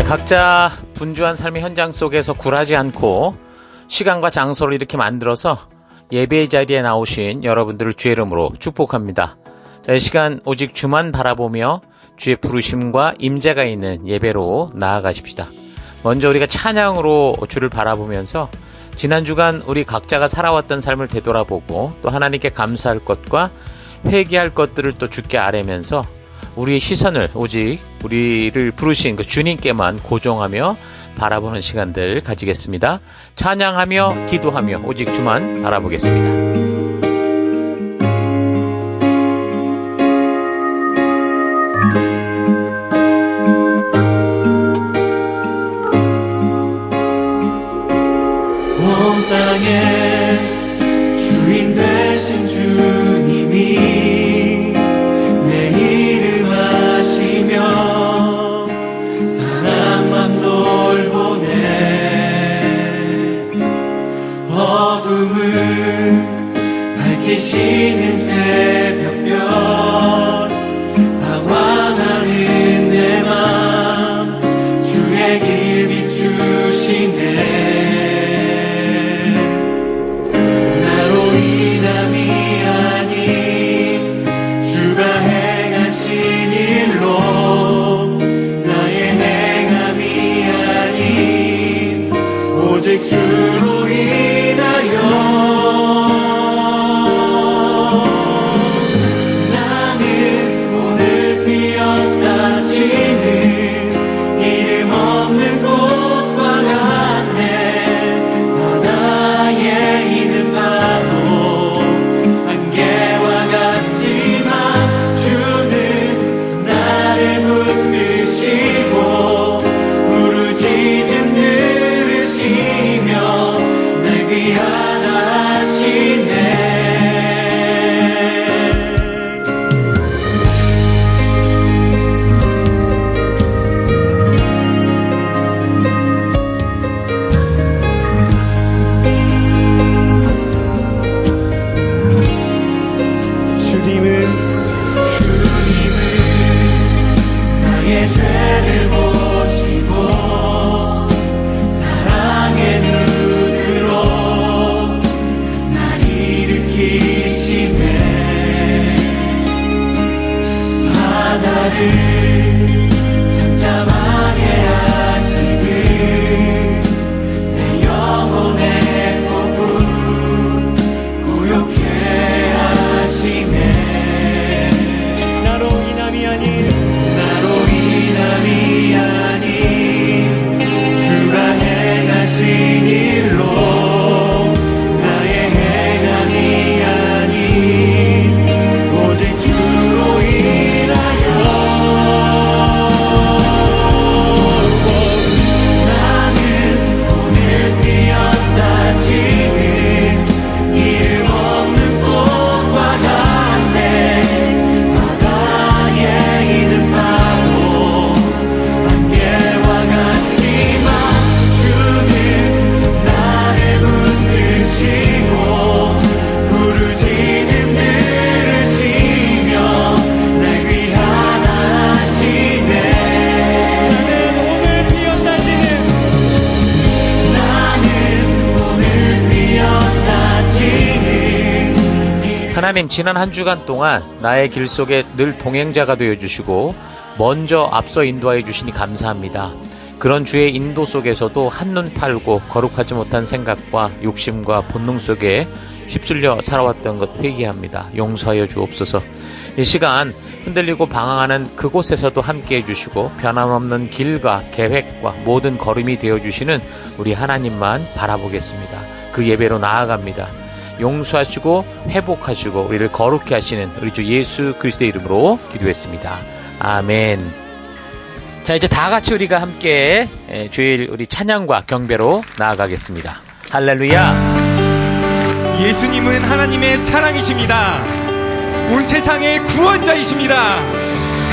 각자 분주한 삶의 현장 속에서 굴하지 않고 시간과 장소를 이렇게 만들어서 예배의 자리에 나오신 여러분들을 주의 이름으로 축복합니다. 이 시간 오직 주만 바라보며 주의 부르심과 임재가 있는 예배로 나아가십시다. 먼저 우리가 찬양으로 주를 바라보면서 지난 주간 우리 각자가 살아왔던 삶을 되돌아보고 또 하나님께 감사할 것과 회개할 것들을 또 주께 아뢰면서 우리의 시선을 오직 우리를 부르신 그 주님께만 고정하며 바라보는 시간들 가지겠습니다. 찬양하며 기도하며 오직 주만 바라보겠습니다. 온 땅의 주인 되신 주님이 내 이름 아시며 사랑만 돌보네. 어둠을 밝히시는 새벽별 방황하는 내 맘 주의 길 비추시네. 주로 인하여 나는 오늘 피었다 지는 이름 없는 꽃과 같네. 바다에 있는 파도 안개와 같지만 주는 나를 붙드시고 부르짖음 날 귀하다 하시네. 주님은 나의 죄를 보시고 사랑의 눈으로 날 일으키시네. 바다를 잠잠하게 하시듯 내 영혼의 폭풍 고요케 하시네. 나로 인함이 아닌 주가 행하신 일로 나의 행함이 아닌 오직 주로 인하여 나는 오늘 피었다 지는 이름 없는 꽃과 같네. 바다에 있는 파도 안개와 같지만 주는 나를 붙드시고 부르짖음 들으시며 날 귀하다 하시네. 나는 오늘 피었다 지는 하나님, 지난 한 주간 동안 나의 길 속에 늘 동행자가 되어주시고 먼저 앞서 인도하여 주시니 감사합니다. 그런 주의 인도 속에서도 한눈 팔고 거룩하지 못한 생각과 욕심과 본능 속에 휩쓸려 살아왔던 것 회개합니다. 용서하여 주옵소서. 이 시간 흔들리고 방황하는 그곳에서도 함께해 주시고 변함없는 길과 계획과 모든 걸음이 되어주시는 우리 하나님만 바라보겠습니다. 그 예배로 나아갑니다. 용서하시고 회복하시고 우리를 거룩히 하시는 우리 주 예수 그리스도의 이름으로 기도했습니다. 아멘. 자, 이제 다 같이 우리가 함께 주일 우리 찬양과 경배로 나아가겠습니다. 할렐루야. 예수님은 하나님의 사랑이십니다. 온 세상의 구원자이십니다.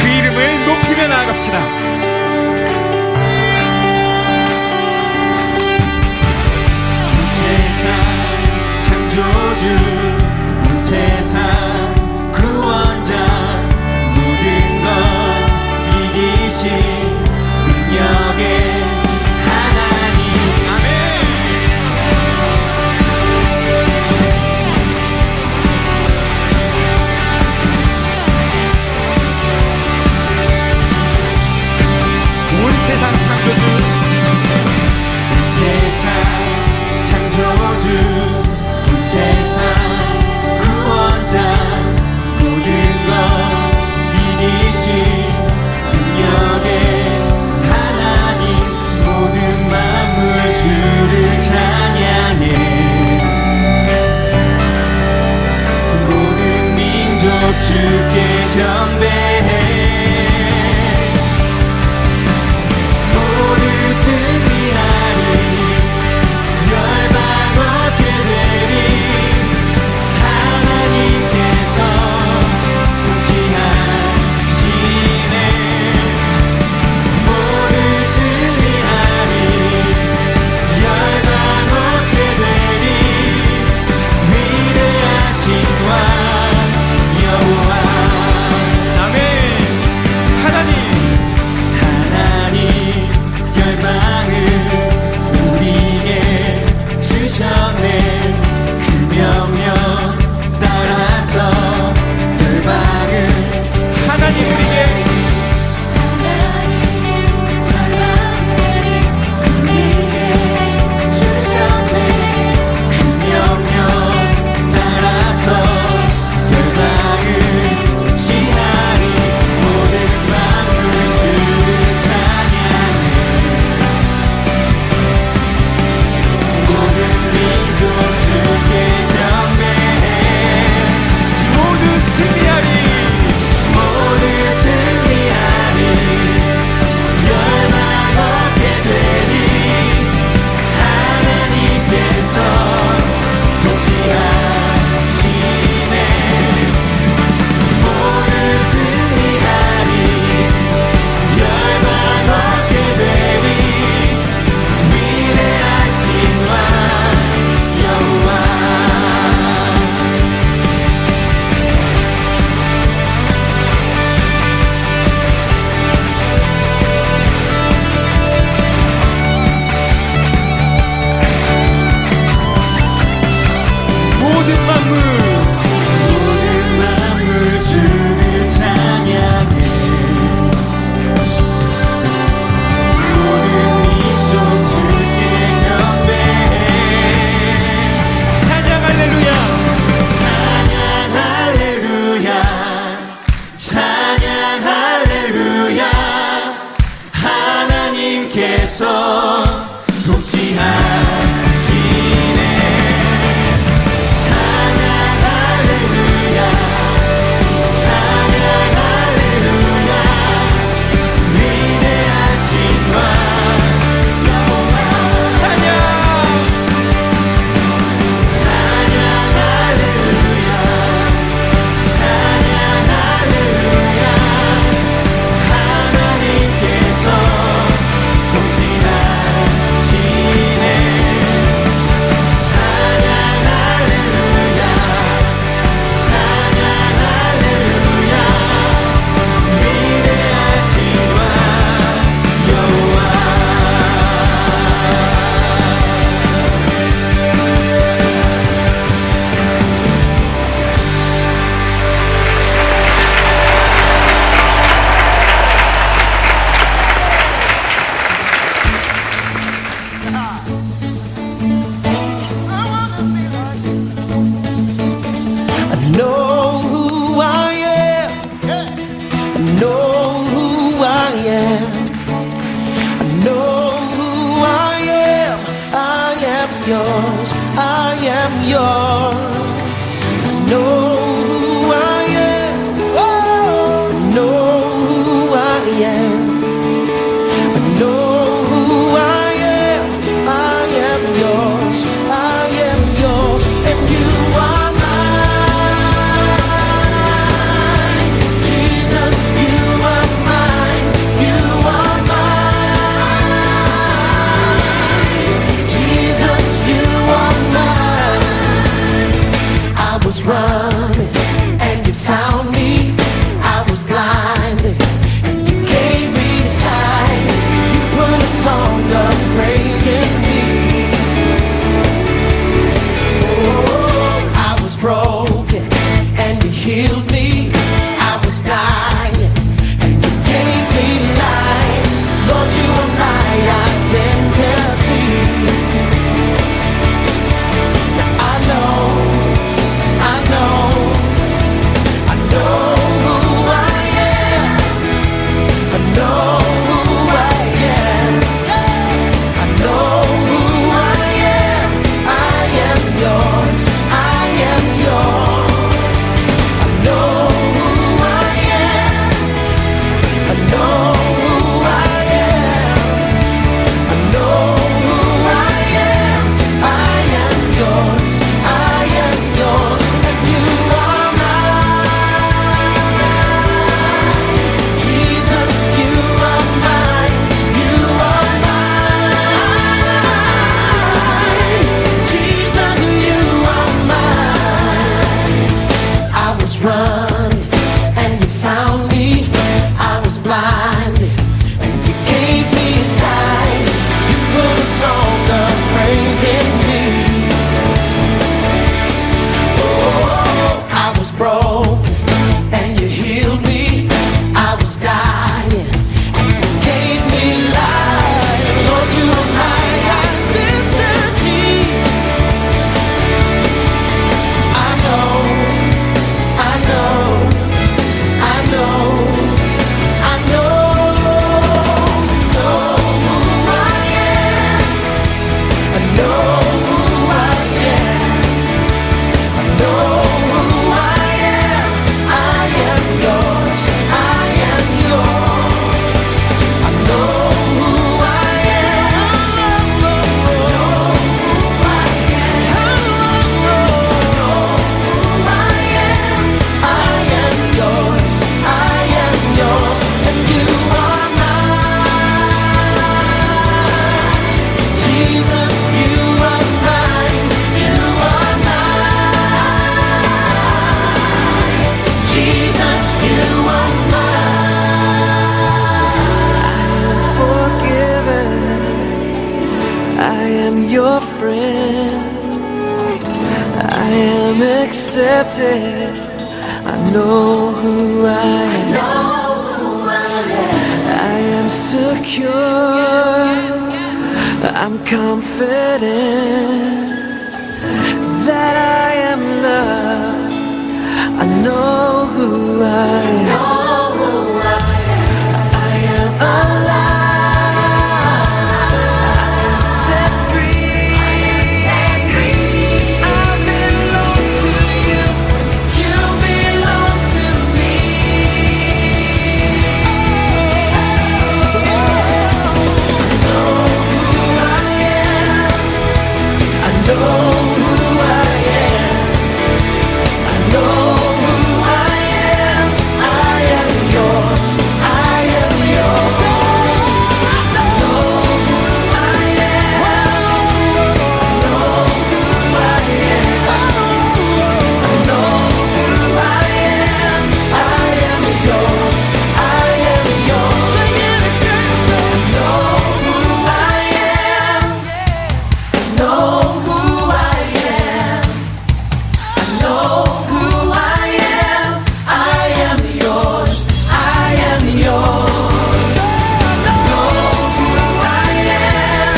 그 이름을 높이며 나아갑시다. 창조주 온 세상 구원자 모든 것 이기신 능력의 accepted. I know who I am. I am secure. I'm confident that I am loved. I know who I am. I am alive. I am set free. I belong to you. You belong to me. I know who I am. I know who I am. I am yours. I am yours. I know who I am. I know who I am. I know who I am. I am yours. I am yours. Sing it again. I know who I am. I know who I am. I know who I am. I am yours. I am yours. I know who I am.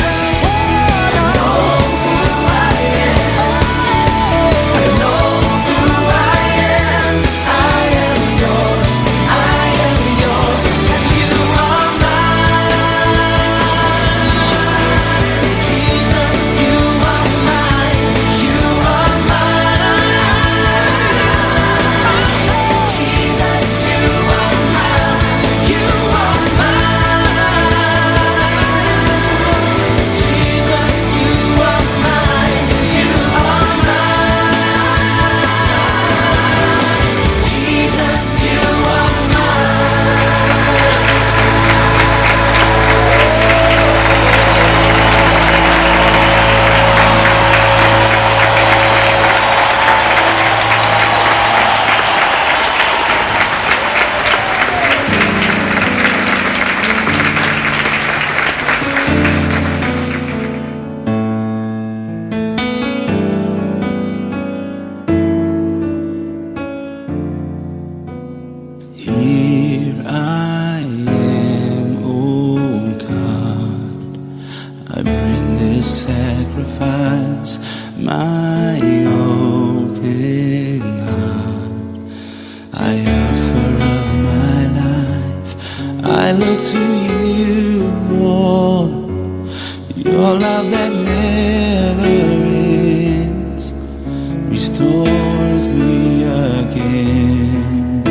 I know who I am. I know who I am. I am yours. I am yours. And you are mine. Jesus, you are mine. You are mine. Jesus, you are mine. You are mine. Jesus, you are mine. You are mine. Jesus, you are Here I am, oh God. I bring this sacrifice, my open heart. I offer up my life. I look to you, Lord. Your love that never ends restores me again.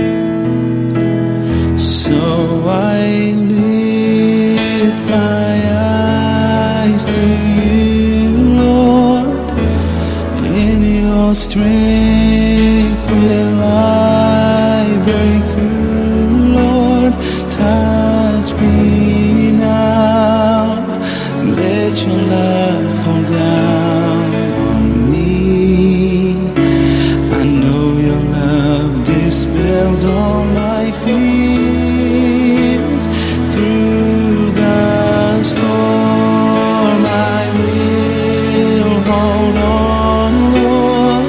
So I lift my eyes to you, Lord. In your strength will I break through, Lord. Touch me now. Let your love fall down on me. I know your love dispels all my fears. Through the storm I will hold on, Lord,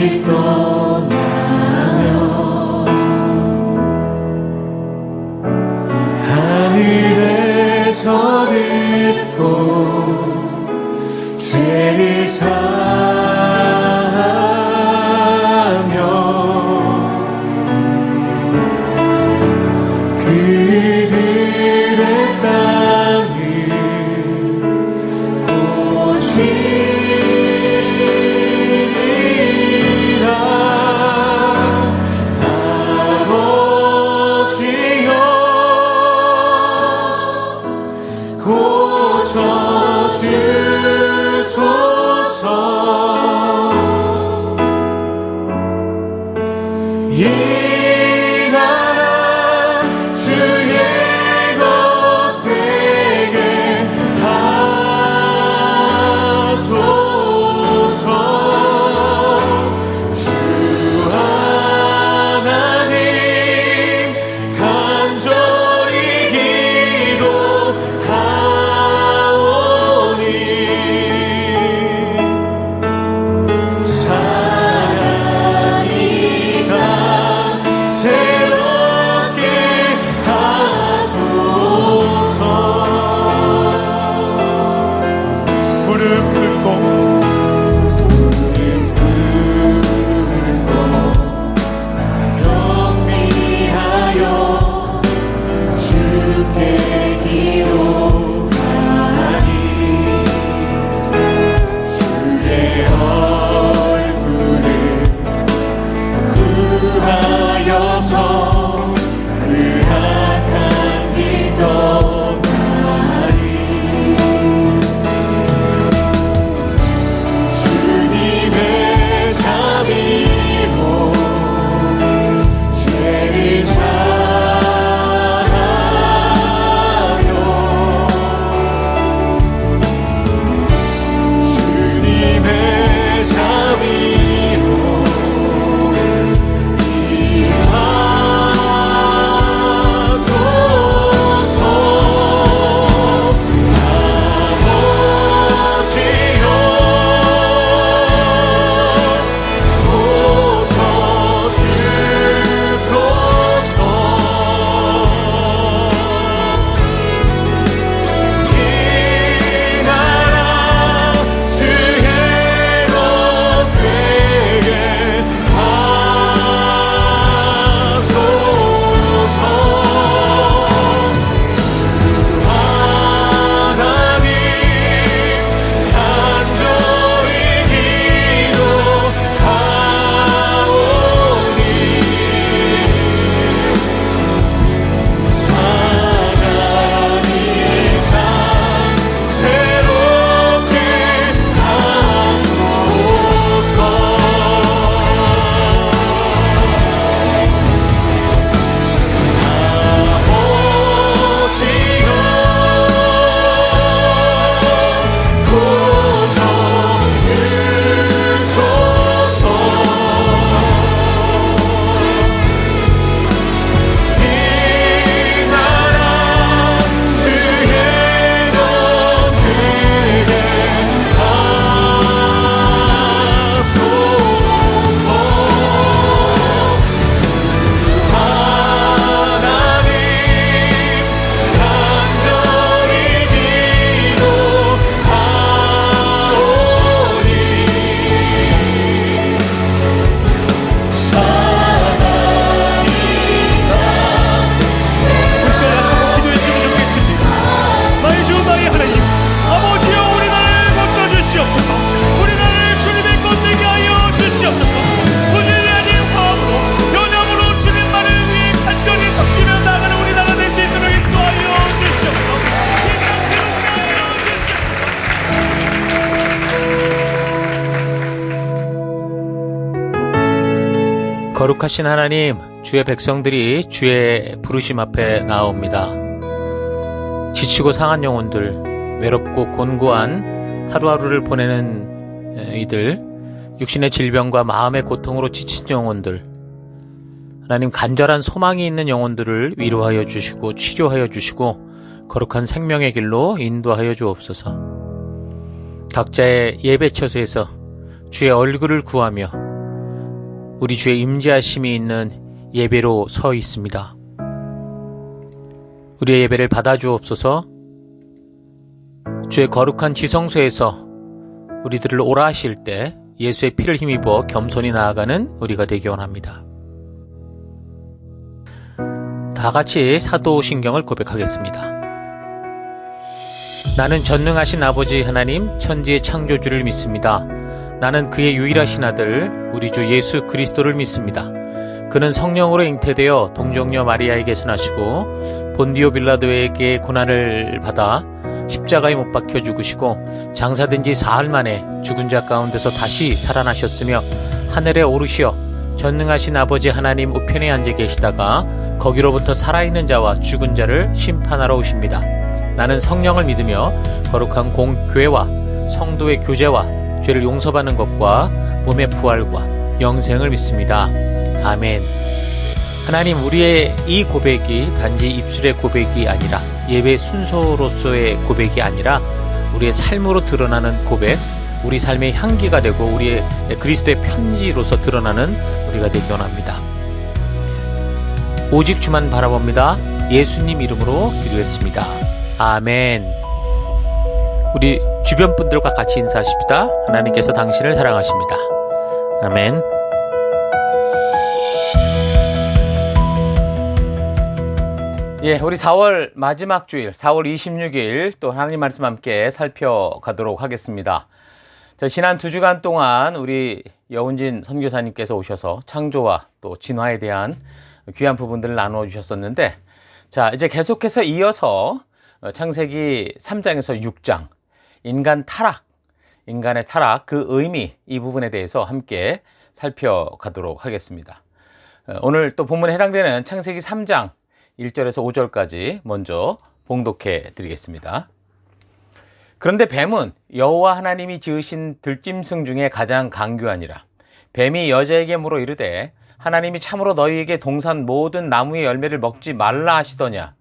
길 떠나며 하늘에서 듣고 죄를 사하며 그들의 땅을 고치리라. 아버지여 고쳐주소서. 이 나라 주의 것 되게 하소서. 주 하나님 간절히 기도하오니 사랑이 다 새롭게 하소서. 무릎 꿇고 경미하여 주께 기도하니 주의 얼굴을 구하여서 그 악한 길 떠나리. 주님의 자비로 죄를 사하며 주님의 자비로 임하소서. 아버지여 고쳐주소서. 이 나라 주의 것 되게 하소서. 주 하나님 간절히 기도하오니 사랑이 다 새롭게 하소서. 아버지여 고쳐주소서. 이 나라 주의 것 되게 하소서. 주 하나님 간절히 기도하오니 사랑이다. 우리 시간 같이 한번 기도해 주시면 좋겠습니다. 나의 주 나의 하나님 아버지여 우리 나라를 고쳐주시옵소서. 우리 나라를 주님의 것 되게 하여 주시옵소서. 부질이 아닌 화음으로 연합으로 주님만을 위해 간절히 섬기며 나아가는 우리 나라 될 수 있도록 인도하여 주시옵소서. 이땅 새롭게 하여 주시옵소서. 거룩하신 하나님, 주의 백성들이 주의 부르심 앞에 나옵니다. 지치고 상한 영혼들, 외롭고 곤고한 하루하루를 보내는 이들, 육신의 질병과 마음의 고통으로 지친 영혼들, 하나님 간절한 소망이 있는 영혼들을 위로하여 주시고 치료하여 주시고 거룩한 생명의 길로 인도하여 주옵소서. 각자의 예배 처소에서 주의 얼굴을 구하며 우리 주의 임재하심이 있는 예배로 서 있습니다. 우리의 예배를 받아주옵소서. 주의 거룩한 지성소에서 우리들을 오라 하실 때 예수의 피를 힘입어 겸손히 나아가는 우리가 되기 원합니다. 다 같이 사도신경을 고백하겠습니다. 나는 전능하신 아버지 하나님 천지의 창조주를 믿습니다. 나는 그의 유일하신 아들 우리 주 예수 그리스도를 믿습니다. 그는 성령으로 잉태되어 동정녀 마리아에게서 나시고 본디오 빌라도에게 고난을 받아 십자가에 못 박혀 죽으시고 장사된 지 사흘 만에 죽은 자 가운데서 다시 살아나셨으며 하늘에 오르시어 전능하신 아버지 하나님 우편에 앉아 계시다가 거기로부터 살아있는 자와 죽은 자를 심판하러 오십니다. 나는 성령을 믿으며 거룩한 공교회와 성도의 교제와 죄를 용서받는 것과 몸의 부활과 영생을 믿습니다. 아멘. 하나님, 우리의 이 고백이 단지 입술의 고백이 아니라 예배 순서로서의 고백이 아니라 우리의 삶으로 드러나는 고백, 우리 삶의 향기가 되고 우리의 그리스도의 편지로서 드러나는 우리가 되기 원합니다. 오직 주만 바라봅니다. 예수님 이름으로 기도했습니다. 아멘. 우리 주변 분들과 같이 인사하십시다. 하나님께서 당신을 사랑하십니다. 아멘. 예, 우리 4월 마지막 주일, 4월 26일 또 하나님 말씀 함께 살펴가도록 하겠습니다. 자, 지난 2주간 동안 우리 여운진 선교사님께서 오셔서 창조와 또 진화에 대한 귀한 부분들을 나누어 주셨었는데, 자, 이제 계속해서 이어서 창세기 3장에서 6장, 인간의 타락, 그 의미, 이 부분에 대해서 함께 살펴가도록 하겠습니다. 오늘 또 본문에 해당되는 창세기 3장 1절에서 5절까지 먼저 봉독해 드리겠습니다. 그런데 뱀은 여호와 하나님이 지으신 들짐승 중에 가장 강교하니라. 뱀이 여자에게 물어 이르되 하나님이 참으로 너희에게 동산 모든 나무의 열매를 먹지 말라 하시더냐.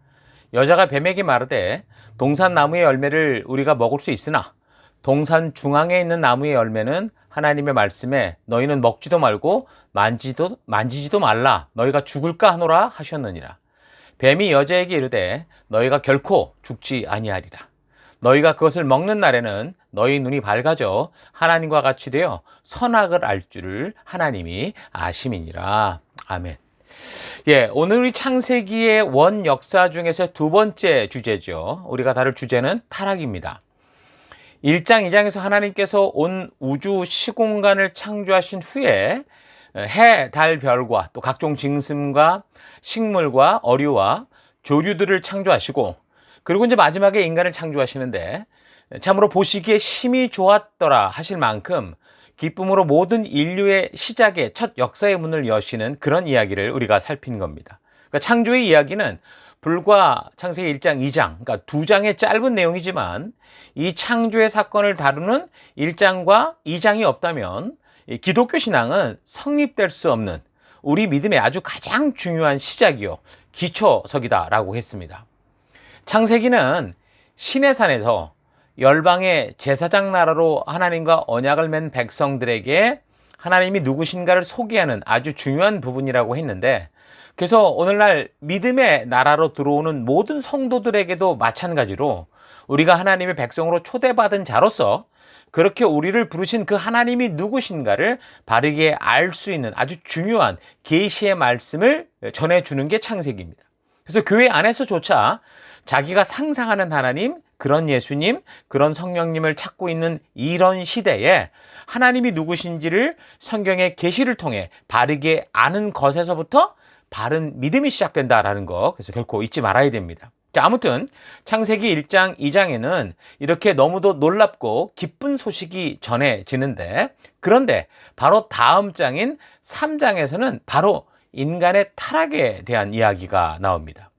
여자가 뱀에게 말하되 동산 나무의 열매를 우리가 먹을 수 있으나 동산 중앙에 있는 나무의 열매는 하나님의 말씀에 너희는 먹지도 말고 만지지도 말라 너희가 죽을까 하노라 하셨느니라. 뱀이 여자에게 이르되 너희가 결코 죽지 아니하리라. 너희가 그것을 먹는 날에는 너희 눈이 밝아져 하나님과 같이 되어 선악을 알 줄을 하나님이 아심이니라. 아멘. 예, 오늘 우리 창세기의 원 역사 중에서 두 번째 주제죠. 우리가 다룰 주제는 타락입니다. 1장, 2장에서 하나님께서 온 우주 시공간을 창조하신 후에 해, 달, 별과 또 각종 짐승과 식물과 어류와 조류들을 창조하시고, 그리고 이제 마지막에 인간을 창조하시는데 참으로 보시기에 심히 좋았더라 하실 만큼 기쁨으로 모든 인류의 시작의 첫 역사의 문을 여시는 그런 이야기를 우리가 살핀 겁니다. 그러니까 창조의 이야기는 불과 창세기 1장, 2장, 그러니까 2장의 짧은 내용이지만 이 창조의 사건을 다루는 1장과 2장이 없다면 이 기독교 신앙은 성립될 수 없는 우리 믿음의 아주 가장 중요한 시작이요 기초석이다라고 했습니다. 창세기는 시내산에서 열방의 제사장 나라로 하나님과 언약을 맺은 백성들에게 하나님이 누구신가를 소개하는 아주 중요한 부분이라고 했는데, 그래서 오늘날 믿음의 나라로 들어오는 모든 성도들에게도 마찬가지로 우리가 하나님의 백성으로 초대받은 자로서 그렇게 우리를 부르신 그 하나님이 누구신가를 바르게 알 수 있는 아주 중요한 계시의 말씀을 전해주는 게 창세기입니다. 그래서 교회 안에서조차 자기가 상상하는 하나님, 그런 예수님, 그런 성령님을 찾고 있는 이런 시대에 하나님이 누구신지를 성경의 계시를 통해 바르게 아는 것에서부터 바른 믿음이 시작된다라는 거, 그래서 결코 잊지 말아야 됩니다. 자, 아무튼 창세기 1장, 2장에는 이렇게 너무도 놀랍고 기쁜 소식이 전해지는데, 그런데 바로 다음 장인 3장에서는 바로 인간의 타락에 대한 이야기가 나옵니다.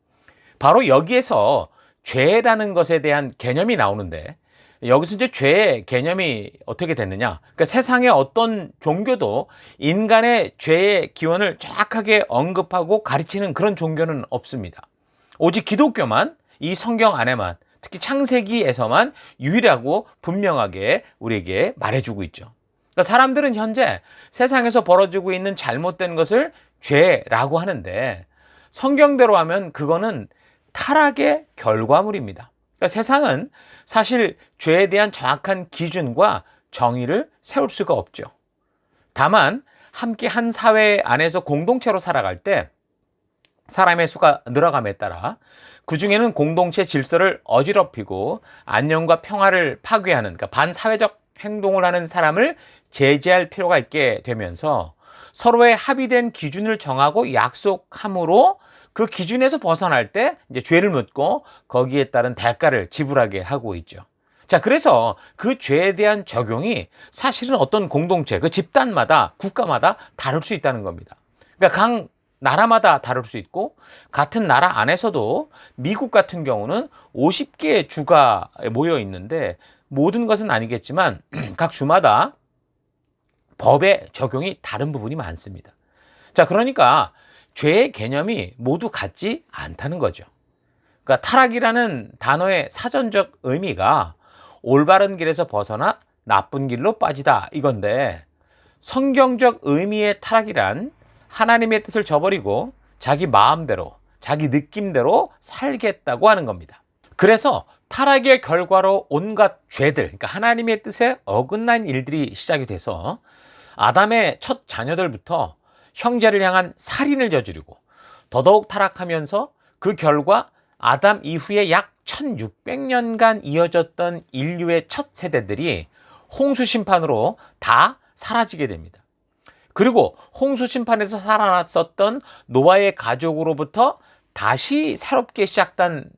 바로 여기에서 죄라는 것에 대한 개념이 나오는데, 여기서 이제 죄의 개념이 어떻게 됐느냐? 그러니까 세상의 어떤 종교도 인간의 죄의 기원을 정확하게 언급하고 가르치는 그런 종교는 없습니다. 오직 기독교만, 이 성경 안에만, 특히 창세기에서만 유일하고 분명하게 우리에게 말해주고 있죠. 그러니까 사람들은 현재 세상에서 벌어지고 있는 잘못된 것을 죄라고 하는데 성경대로 하면 그거는 타락의 결과물입니다. 그러니까 세상은 사실 죄에 대한 정확한 기준과 정의를 세울 수가 없죠. 다만 함께 한 사회 안에서 공동체로 살아갈 때 사람의 수가 늘어감에 따라 그 중에는 공동체 질서를 어지럽히고 안녕과 평화를 파괴하는, 그러니까 반사회적 행동을 하는 사람을 제재할 필요가 있게 되면서 서로의 합의된 기준을 정하고 약속함으로 그 기준에서 벗어날 때 이제 죄를 묻고 거기에 따른 대가를 지불하게 하고 있죠. 자, 그래서 그 죄에 대한 적용이 사실은 어떤 공동체, 그 집단마다, 국가마다 다를 수 있다는 겁니다. 그러니까 각 나라마다 다를 수 있고, 같은 나라 안에서도 미국 같은 경우는 50개의 주가 모여 있는데 모든 것은 아니겠지만 각 주마다 법의 적용이 다른 부분이 많습니다. 자, 그러니까 죄의 개념이 모두 같지 않다는 거죠. 그러니까 타락이라는 단어의 사전적 의미가 올바른 길에서 벗어나 나쁜 길로 빠지다 이건데, 성경적 의미의 타락이란 하나님의 뜻을 저버리고 자기 마음대로, 자기 느낌대로 살겠다고 하는 겁니다. 그래서 타락의 결과로 온갖 죄들, 그러니까 하나님의 뜻에 어긋난 일들이 시작이 돼서 아담의 첫 자녀들부터 형제를 향한 살인을 저지르고 더더욱 타락하면서 그 결과 아담 이후에 약 1600년간 이어졌던 인류의 첫 세대들이 홍수 심판으로 다 사라지게 됩니다. 그리고 홍수 심판에서 살아났었던 노아의 가족으로부터 다시 새롭게 시작된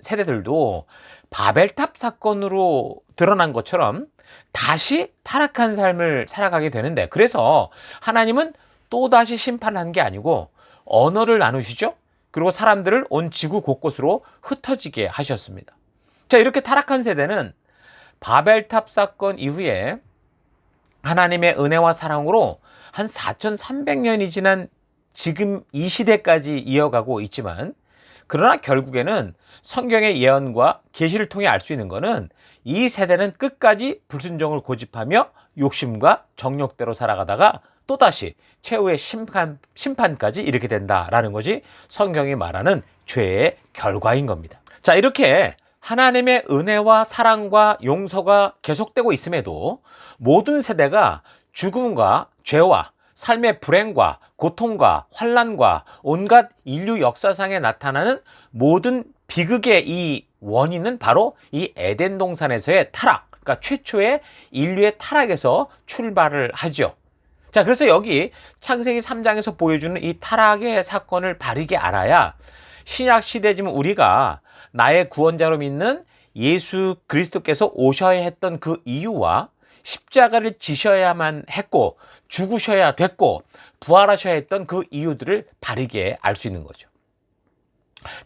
세대들도 바벨탑 사건으로 드러난 것처럼 다시 타락한 삶을 살아가게 되는데, 그래서 하나님은 또다시 심판한 게 아니고 언어를 나누시죠. 그리고 사람들을 온 지구 곳곳으로 흩어지게 하셨습니다. 자, 이렇게 타락한 세대는 바벨탑 사건 이후에 하나님의 은혜와 사랑으로 한 4300년이 지난 지금 이 시대까지 이어가고 있지만, 그러나 결국에는 성경의 예언과 계시를 통해 알 수 있는 것은 이 세대는 끝까지 불순종을 고집하며 욕심과 정욕대로 살아가다가 또다시 최후의 심판까지 이르게 된다라는 것이 성경이 말하는 죄의 결과인 겁니다. 자, 이렇게 하나님의 은혜와 사랑과 용서가 계속되고 있음에도 모든 세대가 죽음과 죄와 삶의 불행과 고통과 환난과 온갖 인류 역사상에 나타나는 모든 비극의 이 원인은 바로 이 에덴 동산에서의 타락, 그러니까 최초의 인류의 타락에서 출발을 하죠. 자, 그래서 여기 창세기 3장에서 보여주는 이 타락의 사건을 바르게 알아야 신약 시대지만 우리가 나의 구원자로 믿는 예수 그리스도께서 오셔야 했던 그 이유와 십자가를 지셔야만 했고 죽으셔야 됐고 부활하셔야 했던 그 이유들을 바르게 알 수 있는 거죠.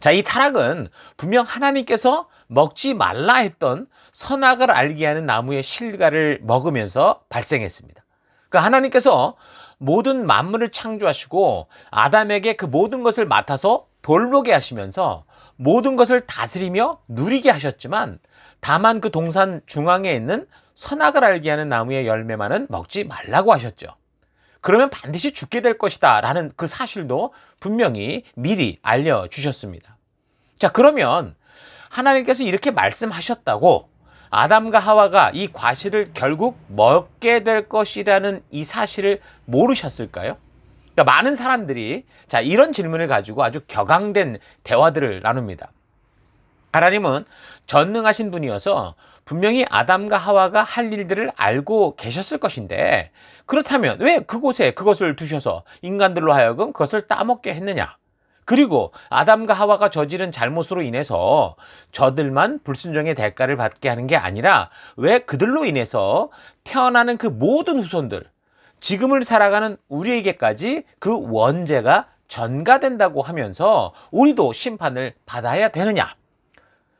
자, 이 타락은 분명 하나님께서 먹지 말라 했던 선악을 알게 하는 나무의 실과를 먹으면서 발생했습니다. 그러니까 하나님께서 모든 만물을 창조하시고 아담에게 그 모든 것을 맡아서 돌보게 하시면서 모든 것을 다스리며 누리게 하셨지만, 다만 그 동산 중앙에 있는 선악을 알게 하는 나무의 열매만은 먹지 말라고 하셨죠. 그러면 반드시 죽게 될 것이다 라는 그 사실도 분명히 미리 알려주셨습니다. 자, 그러면 하나님께서 이렇게 말씀하셨다고 아담과 하와가 이 과실을 결국 먹게 될 것이라는 이 사실을 모르셨을까요? 그러니까 많은 사람들이 자, 이런 질문을 가지고 아주 격앙된 대화들을 나눕니다. 하나님은 전능하신 분이어서 분명히 아담과 하와가 할 일들을 알고 계셨을 것인데, 그렇다면 왜 그곳에 그것을 두셔서 인간들로 하여금 그것을 따먹게 했느냐? 그리고 아담과 하와가 저지른 잘못으로 인해서 저들만 불순종의 대가를 받게 하는 게 아니라 왜 그들로 인해서 태어나는 그 모든 후손들, 지금을 살아가는 우리에게까지 그 원죄가 전가된다고 하면서 우리도 심판을 받아야 되느냐?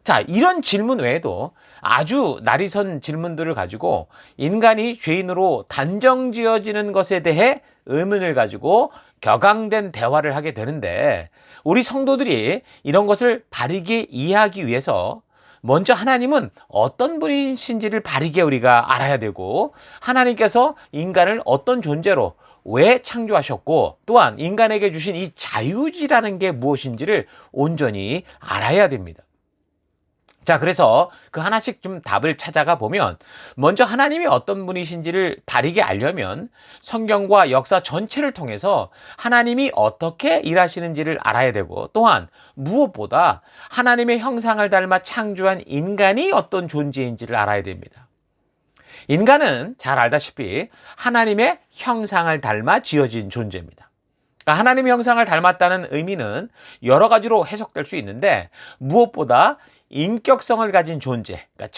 자, 이런 질문 외에도 아주 날이선 질문들을 가지고 인간이 죄인으로 단정지어지는 것에 대해 의문을 가지고 격앙된 대화를 하게 되는데, 우리 성도들이 이런 것을 바르게 이해하기 위해서 먼저 하나님은 어떤 분이신지를 바르게 우리가 알아야 되고, 하나님께서 인간을 어떤 존재로 왜 창조하셨고, 또한 인간에게 주신 이 자유의지라는 게 무엇인지를 온전히 알아야 됩니다. 자, 그래서 그 하나씩 좀 답을 찾아가 보면, 먼저 하나님이 어떤 분이신지를 바르게 알려면 성경과 역사 전체를 통해서 하나님이 어떻게 일하시는지를 알아야 되고, 또한 무엇보다 하나님의 형상을 닮아 창조한 인간이 어떤 존재인지를 알아야 됩니다. 인간은 잘 알다시피 하나님의 형상을 닮아 지어진 존재입니다. 그러니까 하나님의 형상을 닮았다는 의미는 여러 가지로 해석될 수 있는데, 무엇보다 인격성을 가진 존재, 그러니까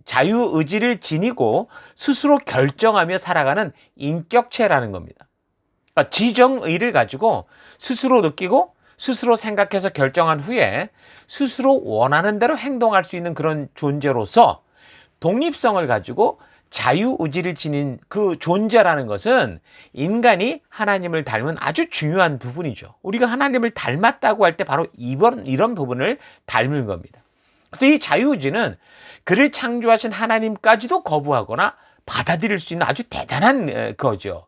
자유의지를 지니고 스스로 결정하며 살아가는 인격체라는 겁니다. 그러니까 지정의를 가지고 스스로 느끼고 스스로 생각해서 결정한 후에 스스로 원하는 대로 행동할 수 있는 그런 존재로서, 독립성을 가지고 자유의지를 지닌 그 존재라는 것은 인간이 하나님을 닮은 아주 중요한 부분이죠. 우리가 하나님을 닮았다고 할 때 바로 이런 부분을 닮은 겁니다. 그래서 이 자유의지는 그를 창조하신 하나님까지도 거부하거나 받아들일 수 있는 아주 대단한 거죠.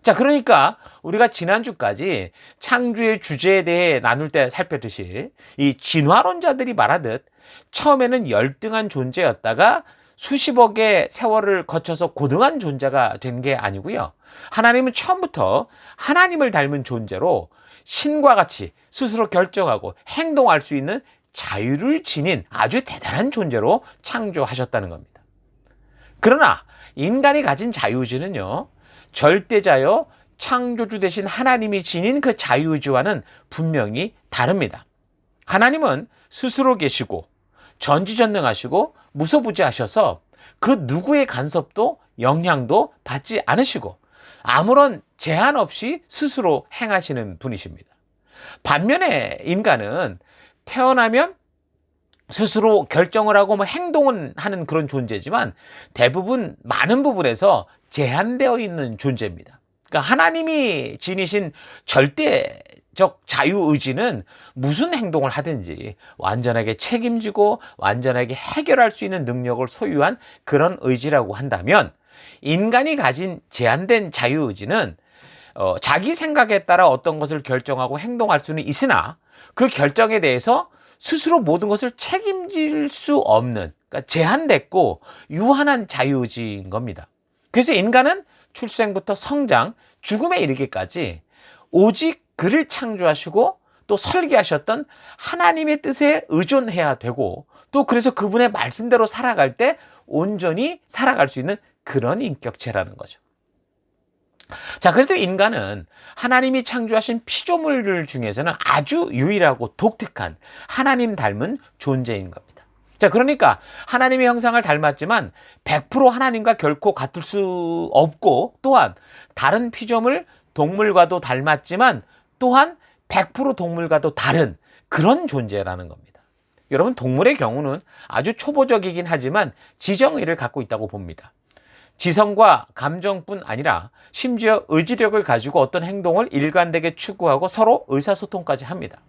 자, 그러니까 우리가 지난주까지 창조의 주제에 대해 나눌 때 살폈듯이, 이 진화론자들이 말하듯 처음에는 열등한 존재였다가 수십억의 세월을 거쳐서 고등한 존재가 된 게 아니고요. 하나님은 처음부터 하나님을 닮은 존재로 신과 같이 스스로 결정하고 행동할 수 있는 자유를 지닌 아주 대단한 존재로 창조하셨다는 겁니다. 그러나 인간이 가진 자유의지는요, 절대자요 창조주 되신 하나님이 지닌 그 자유의지와는 분명히 다릅니다. 하나님은 스스로 계시고 전지전능하시고 무소부지하셔서 그 누구의 간섭도 영향도 받지 않으시고 아무런 제한 없이 스스로 행하시는 분이십니다. 반면에 인간은 태어나면 스스로 결정을 하고 행동은 하는 그런 존재지만 대부분 많은 부분에서 제한되어 있는 존재입니다. 그러니까 하나님이 지니신 절대적 자유의지는 무슨 행동을 하든지 완전하게 책임지고 완전하게 해결할 수 있는 능력을 소유한 그런 의지라고 한다면, 인간이 가진 제한된 자유의지는 자기 생각에 따라 어떤 것을 결정하고 행동할 수는 있으나 그 결정에 대해서 스스로 모든 것을 책임질 수 없는, 그러니까 제한됐고 유한한 자유의지인 겁니다. 그래서 인간은 출생부터 성장, 죽음에 이르기까지 오직 그를 창조하시고 또 설계하셨던 하나님의 뜻에 의존해야 되고, 또 그래서 그분의 말씀대로 살아갈 때 온전히 살아갈 수 있는 그런 인격체라는 거죠. 자, 그래도 인간은 하나님이 창조하신 피조물들 중에서는 아주 유일하고 독특한 하나님 닮은 존재인 겁니다. 자, 그러니까 하나님의 형상을 닮았지만 100% 하나님과 결코 같을 수 없고, 또한 다른 피조물, 동물과도 닮았지만 또한 100% 동물과도 다른 그런 존재라는 겁니다. 여러분, 동물의 경우는 아주 초보적이긴 하지만 지정의를 갖고 있다고 봅니다. 지성과 감정뿐 아니라 심지어 의지력을 가지고 어떤 행동을 일관되게 추구하고 서로 의사소통까지 합니다.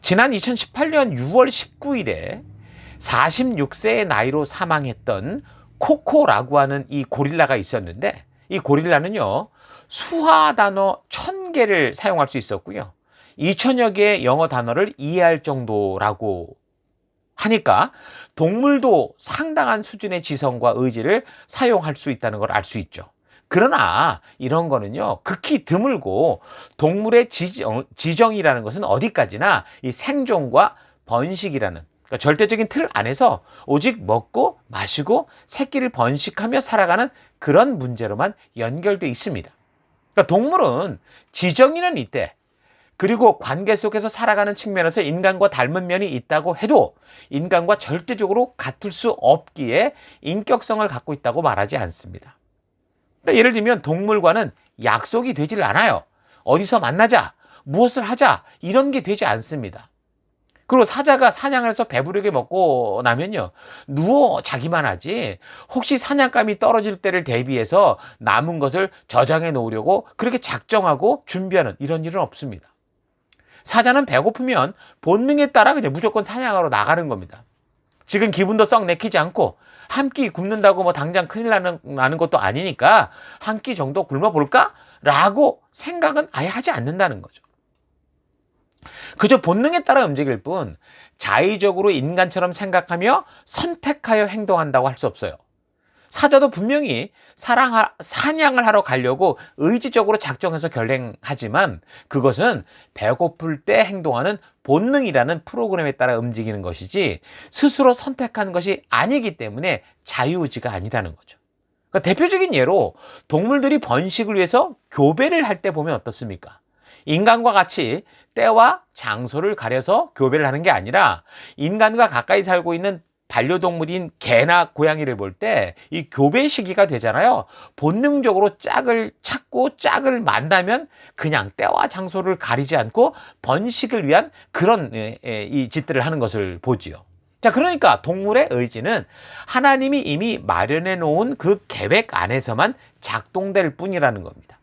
지난 2018년 6월 19일에 46세의 나이로 사망했던 코코라고 하는 이 고릴라가 있었는데, 이 고릴라는요, 수화 단어 1000개를 사용할 수 있었고요, 2000여 개의 영어 단어를 이해할 정도라고 하니까 동물도 상당한 수준의 지성과 의지를 사용할 수 있다는 걸 알 수 있죠. 그러나 이런 거는요, 극히 드물고 동물의 지정이라는 것은 어디까지나 이 생존과 번식이라는, 그러니까 절대적인 틀 안에서 오직 먹고 마시고 새끼를 번식하며 살아가는 그런 문제로만 연결되어 있습니다. 그러니까 동물은 지정이는 있대, 그리고 관계 속에서 살아가는 측면에서 인간과 닮은 면이 있다고 해도 인간과 절대적으로 같을 수 없기에 인격성을 갖고 있다고 말하지 않습니다. 그러니까 예를 들면 동물과는 약속이 되질 않아요. 어디서 만나자, 무엇을 하자, 이런 게 되지 않습니다. 그리고 사자가 사냥을 해서 배부르게 먹고 나면요, 누워 자기만 하지 혹시 사냥감이 떨어질 때를 대비해서 남은 것을 저장해 놓으려고 그렇게 작정하고 준비하는 이런 일은 없습니다. 사자는 배고프면 본능에 따라 그냥 무조건 사냥하러 나가는 겁니다. 지금 기분도 썩 내키지 않고 한 끼 굶는다고 뭐 당장 큰일 나는 것도 아니니까 한 끼 정도 굶어볼까? 라고 생각은 아예 하지 않는다는 거죠. 그저 본능에 따라 움직일 뿐 자의적으로 인간처럼 생각하며 선택하여 행동한다고 할 수 없어요. 사자도 분명히 사냥을 하러 가려고 의지적으로 작정해서 결행하지만 그것은 배고플 때 행동하는 본능이라는 프로그램에 따라 움직이는 것이지 스스로 선택하는 것이 아니기 때문에 자유의지가 아니라는 거죠. 그러니까 대표적인 예로 동물들이 번식을 위해서 교배를 할 때 보면 어떻습니까? 인간과 같이 때와 장소를 가려서 교배를 하는 게 아니라 인간과 가까이 살고 있는 반려동물인 개나 고양이를 볼 때 이 교배 시기가 되잖아요. 본능적으로 짝을 찾고 짝을 만나면 그냥 때와 장소를 가리지 않고 번식을 위한 그런 이 짓들을 하는 것을 보지요. 자, 그러니까 동물의 의지는 하나님이 이미 마련해 놓은 그 계획 안에서만 작동될 뿐이라는 겁니다.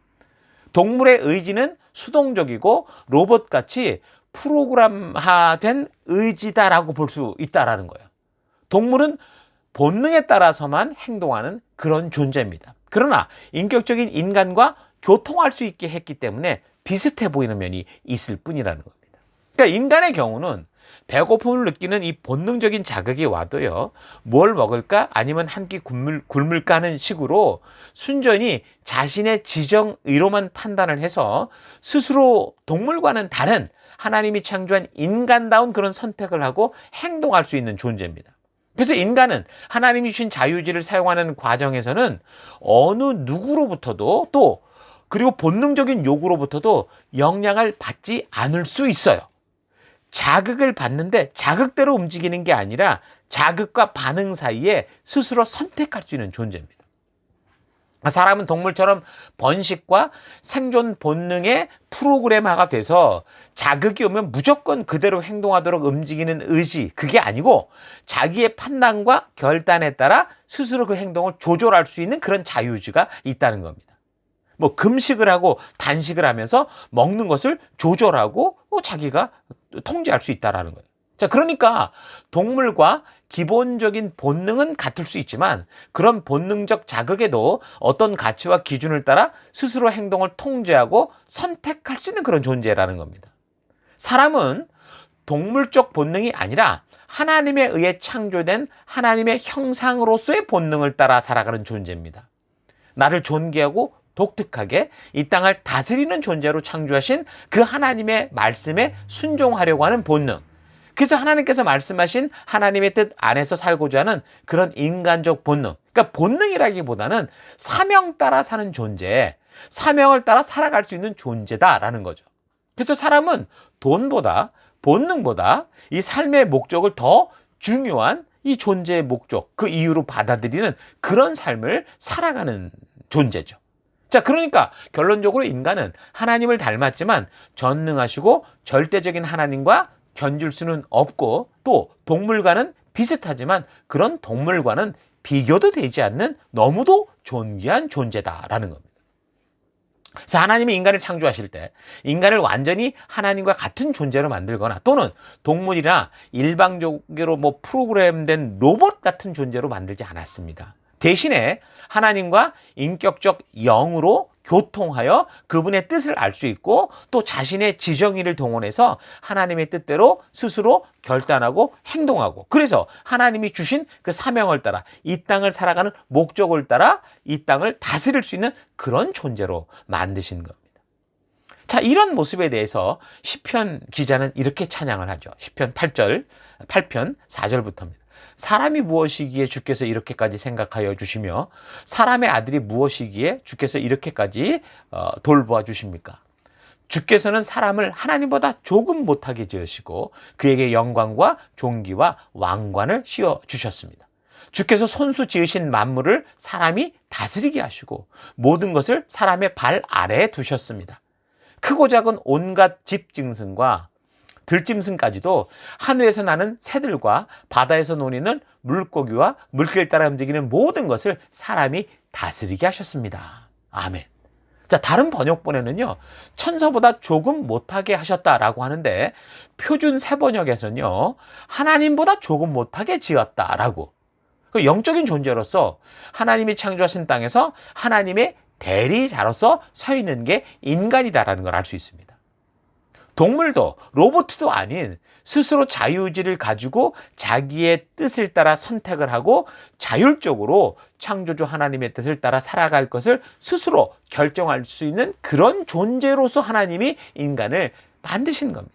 동물의 의지는 수동적이고 로봇같이 프로그램화된 의지다라고 볼 수 있다라는 거예요. 동물은 본능에 따라서만 행동하는 그런 존재입니다. 그러나 인격적인 인간과 교통할 수 있게 했기 때문에 비슷해 보이는 면이 있을 뿐이라는 겁니다. 그러니까 인간의 경우는 배고픔을 느끼는 이 본능적인 자극이 와도요, 뭘 먹을까 아니면 한 끼 굶을까 하는 식으로 순전히 자신의 지정의로만 판단을 해서 스스로 동물과는 다른 하나님이 창조한 인간다운 그런 선택을 하고 행동할 수 있는 존재입니다. 그래서 인간은 하나님이 주신 자유의지를 사용하는 과정에서는 어느 누구로부터도 또 그리고 본능적인 요구로부터도 영향을 받지 않을 수 있어요. 자극을 받는데 자극대로 움직이는 게 아니라 자극과 반응 사이에 스스로 선택할 수 있는 존재입니다. 사람은 동물처럼 번식과 생존 본능의 프로그램화가 돼서 자극이 오면 무조건 그대로 행동하도록 움직이는 의지, 그게 아니고 자기의 판단과 결단에 따라 스스로 그 행동을 조절할 수 있는 그런 자유의지가 있다는 겁니다. 뭐 금식을 하고 단식을 하면서 먹는 것을 조절하고 자기가 통제할 수 있다는 거예요. 자, 그러니까 동물과 기본적인 본능은 같을 수 있지만 그런 본능적 자극에도 어떤 가치와 기준을 따라 스스로 행동을 통제하고 선택할 수 있는 그런 존재라는 겁니다. 사람은 동물적 본능이 아니라 하나님에 의해 창조된 하나님의 형상으로서의 본능을 따라 살아가는 존재입니다. 나를 존귀하고 독특하게 이 땅을 다스리는 존재로 창조하신 그 하나님의 말씀에 순종하려고 하는 본능. 그래서 하나님께서 말씀하신 하나님의 뜻 안에서 살고자 하는 그런 인간적 본능. 그러니까 본능이라기보다는 사명 따라 사는 존재, 사명을 따라 살아갈 수 있는 존재다라는 거죠. 그래서 사람은 돈보다 본능보다 이 삶의 목적을 더 중요한 이 존재의 목적, 그 이유로 받아들이는 그런 삶을 살아가는 존재죠. 자, 그러니까 결론적으로 인간은 하나님을 닮았지만 전능하시고 절대적인 하나님과 견줄 수는 없고 또 동물과는 비슷하지만 그런 동물과는 비교도 되지 않는 너무도 존귀한 존재다라는 겁니다. 그래서 하나님이 인간을 창조하실 때 인간을 완전히 하나님과 같은 존재로 만들거나 또는 동물이나 일방적으로 뭐 프로그램된 로봇 같은 존재로 만들지 않았습니다. 대신에 하나님과 인격적 영으로 교통하여 그분의 뜻을 알 수 있고 또 자신의 지정의를 동원해서 하나님의 뜻대로 스스로 결단하고 행동하고 그래서 하나님이 주신 그 사명을 따라 이 땅을 살아가는 목적을 따라 이 땅을 다스릴 수 있는 그런 존재로 만드신 겁니다. 자, 이런 모습에 대해서 시편 기자는 이렇게 찬양을 하죠. 시편 8편 4절부터입니다. 사람이 무엇이기에 주께서 이렇게까지 생각하여 주시며 사람의 아들이 무엇이기에 주께서 이렇게까지 돌보아 주십니까? 주께서는 사람을 하나님보다 조금 못하게 지으시고 그에게 영광과 존귀와 왕관을 씌워 주셨습니다. 주께서 손수 지으신 만물을 사람이 다스리게 하시고 모든 것을 사람의 발 아래에 두셨습니다. 크고 작은 온갖 집 짐승과 들짐승까지도 하늘에서 나는 새들과 바다에서 노니는 물고기와 물길 따라 움직이는 모든 것을 사람이 다스리게 하셨습니다. 아멘. 자, 다른 번역본에는요, 천사보다 조금 못하게 하셨다라고 하는데, 표준 세번역에서는요, 하나님보다 조금 못하게 지었다라고. 그 영적인 존재로서 하나님이 창조하신 땅에서 하나님의 대리자로서 서 있는 게 인간이다라는 걸 알 수 있습니다. 동물도 로봇도 아닌 스스로 자유의지를 가지고 자기의 뜻을 따라 선택을 하고 자율적으로 창조주 하나님의 뜻을 따라 살아갈 것을 스스로 결정할 수 있는 그런 존재로서 하나님이 인간을 만드신 겁니다.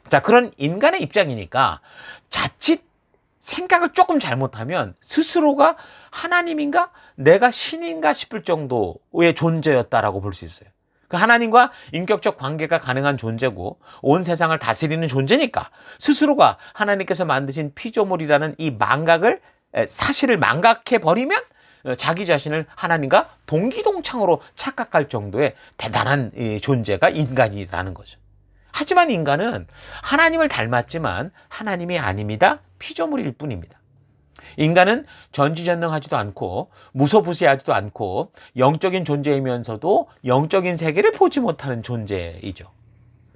자, 그런 인간의 입장이니까 자칫 생각을 조금 잘못하면 스스로가 하나님인가? 내가 신인가 싶을 정도의 존재였다라고 볼 수 있어요. 그 하나님과 인격적 관계가 가능한 존재고 온 세상을 다스리는 존재니까 스스로가 하나님께서 만드신 피조물이라는 이 망각을 사실을 망각해 버리면 자기 자신을 하나님과 동기동창으로 착각할 정도의 대단한 존재가 인간이라는 거죠. 하지만 인간은 하나님을 닮았지만 하나님이 아닙니다. 피조물일 뿐입니다. 인간은 전지전능하지도 않고 무소부시하지도 않고 영적인 존재이면서도 영적인 세계를 보지 못하는 존재이죠.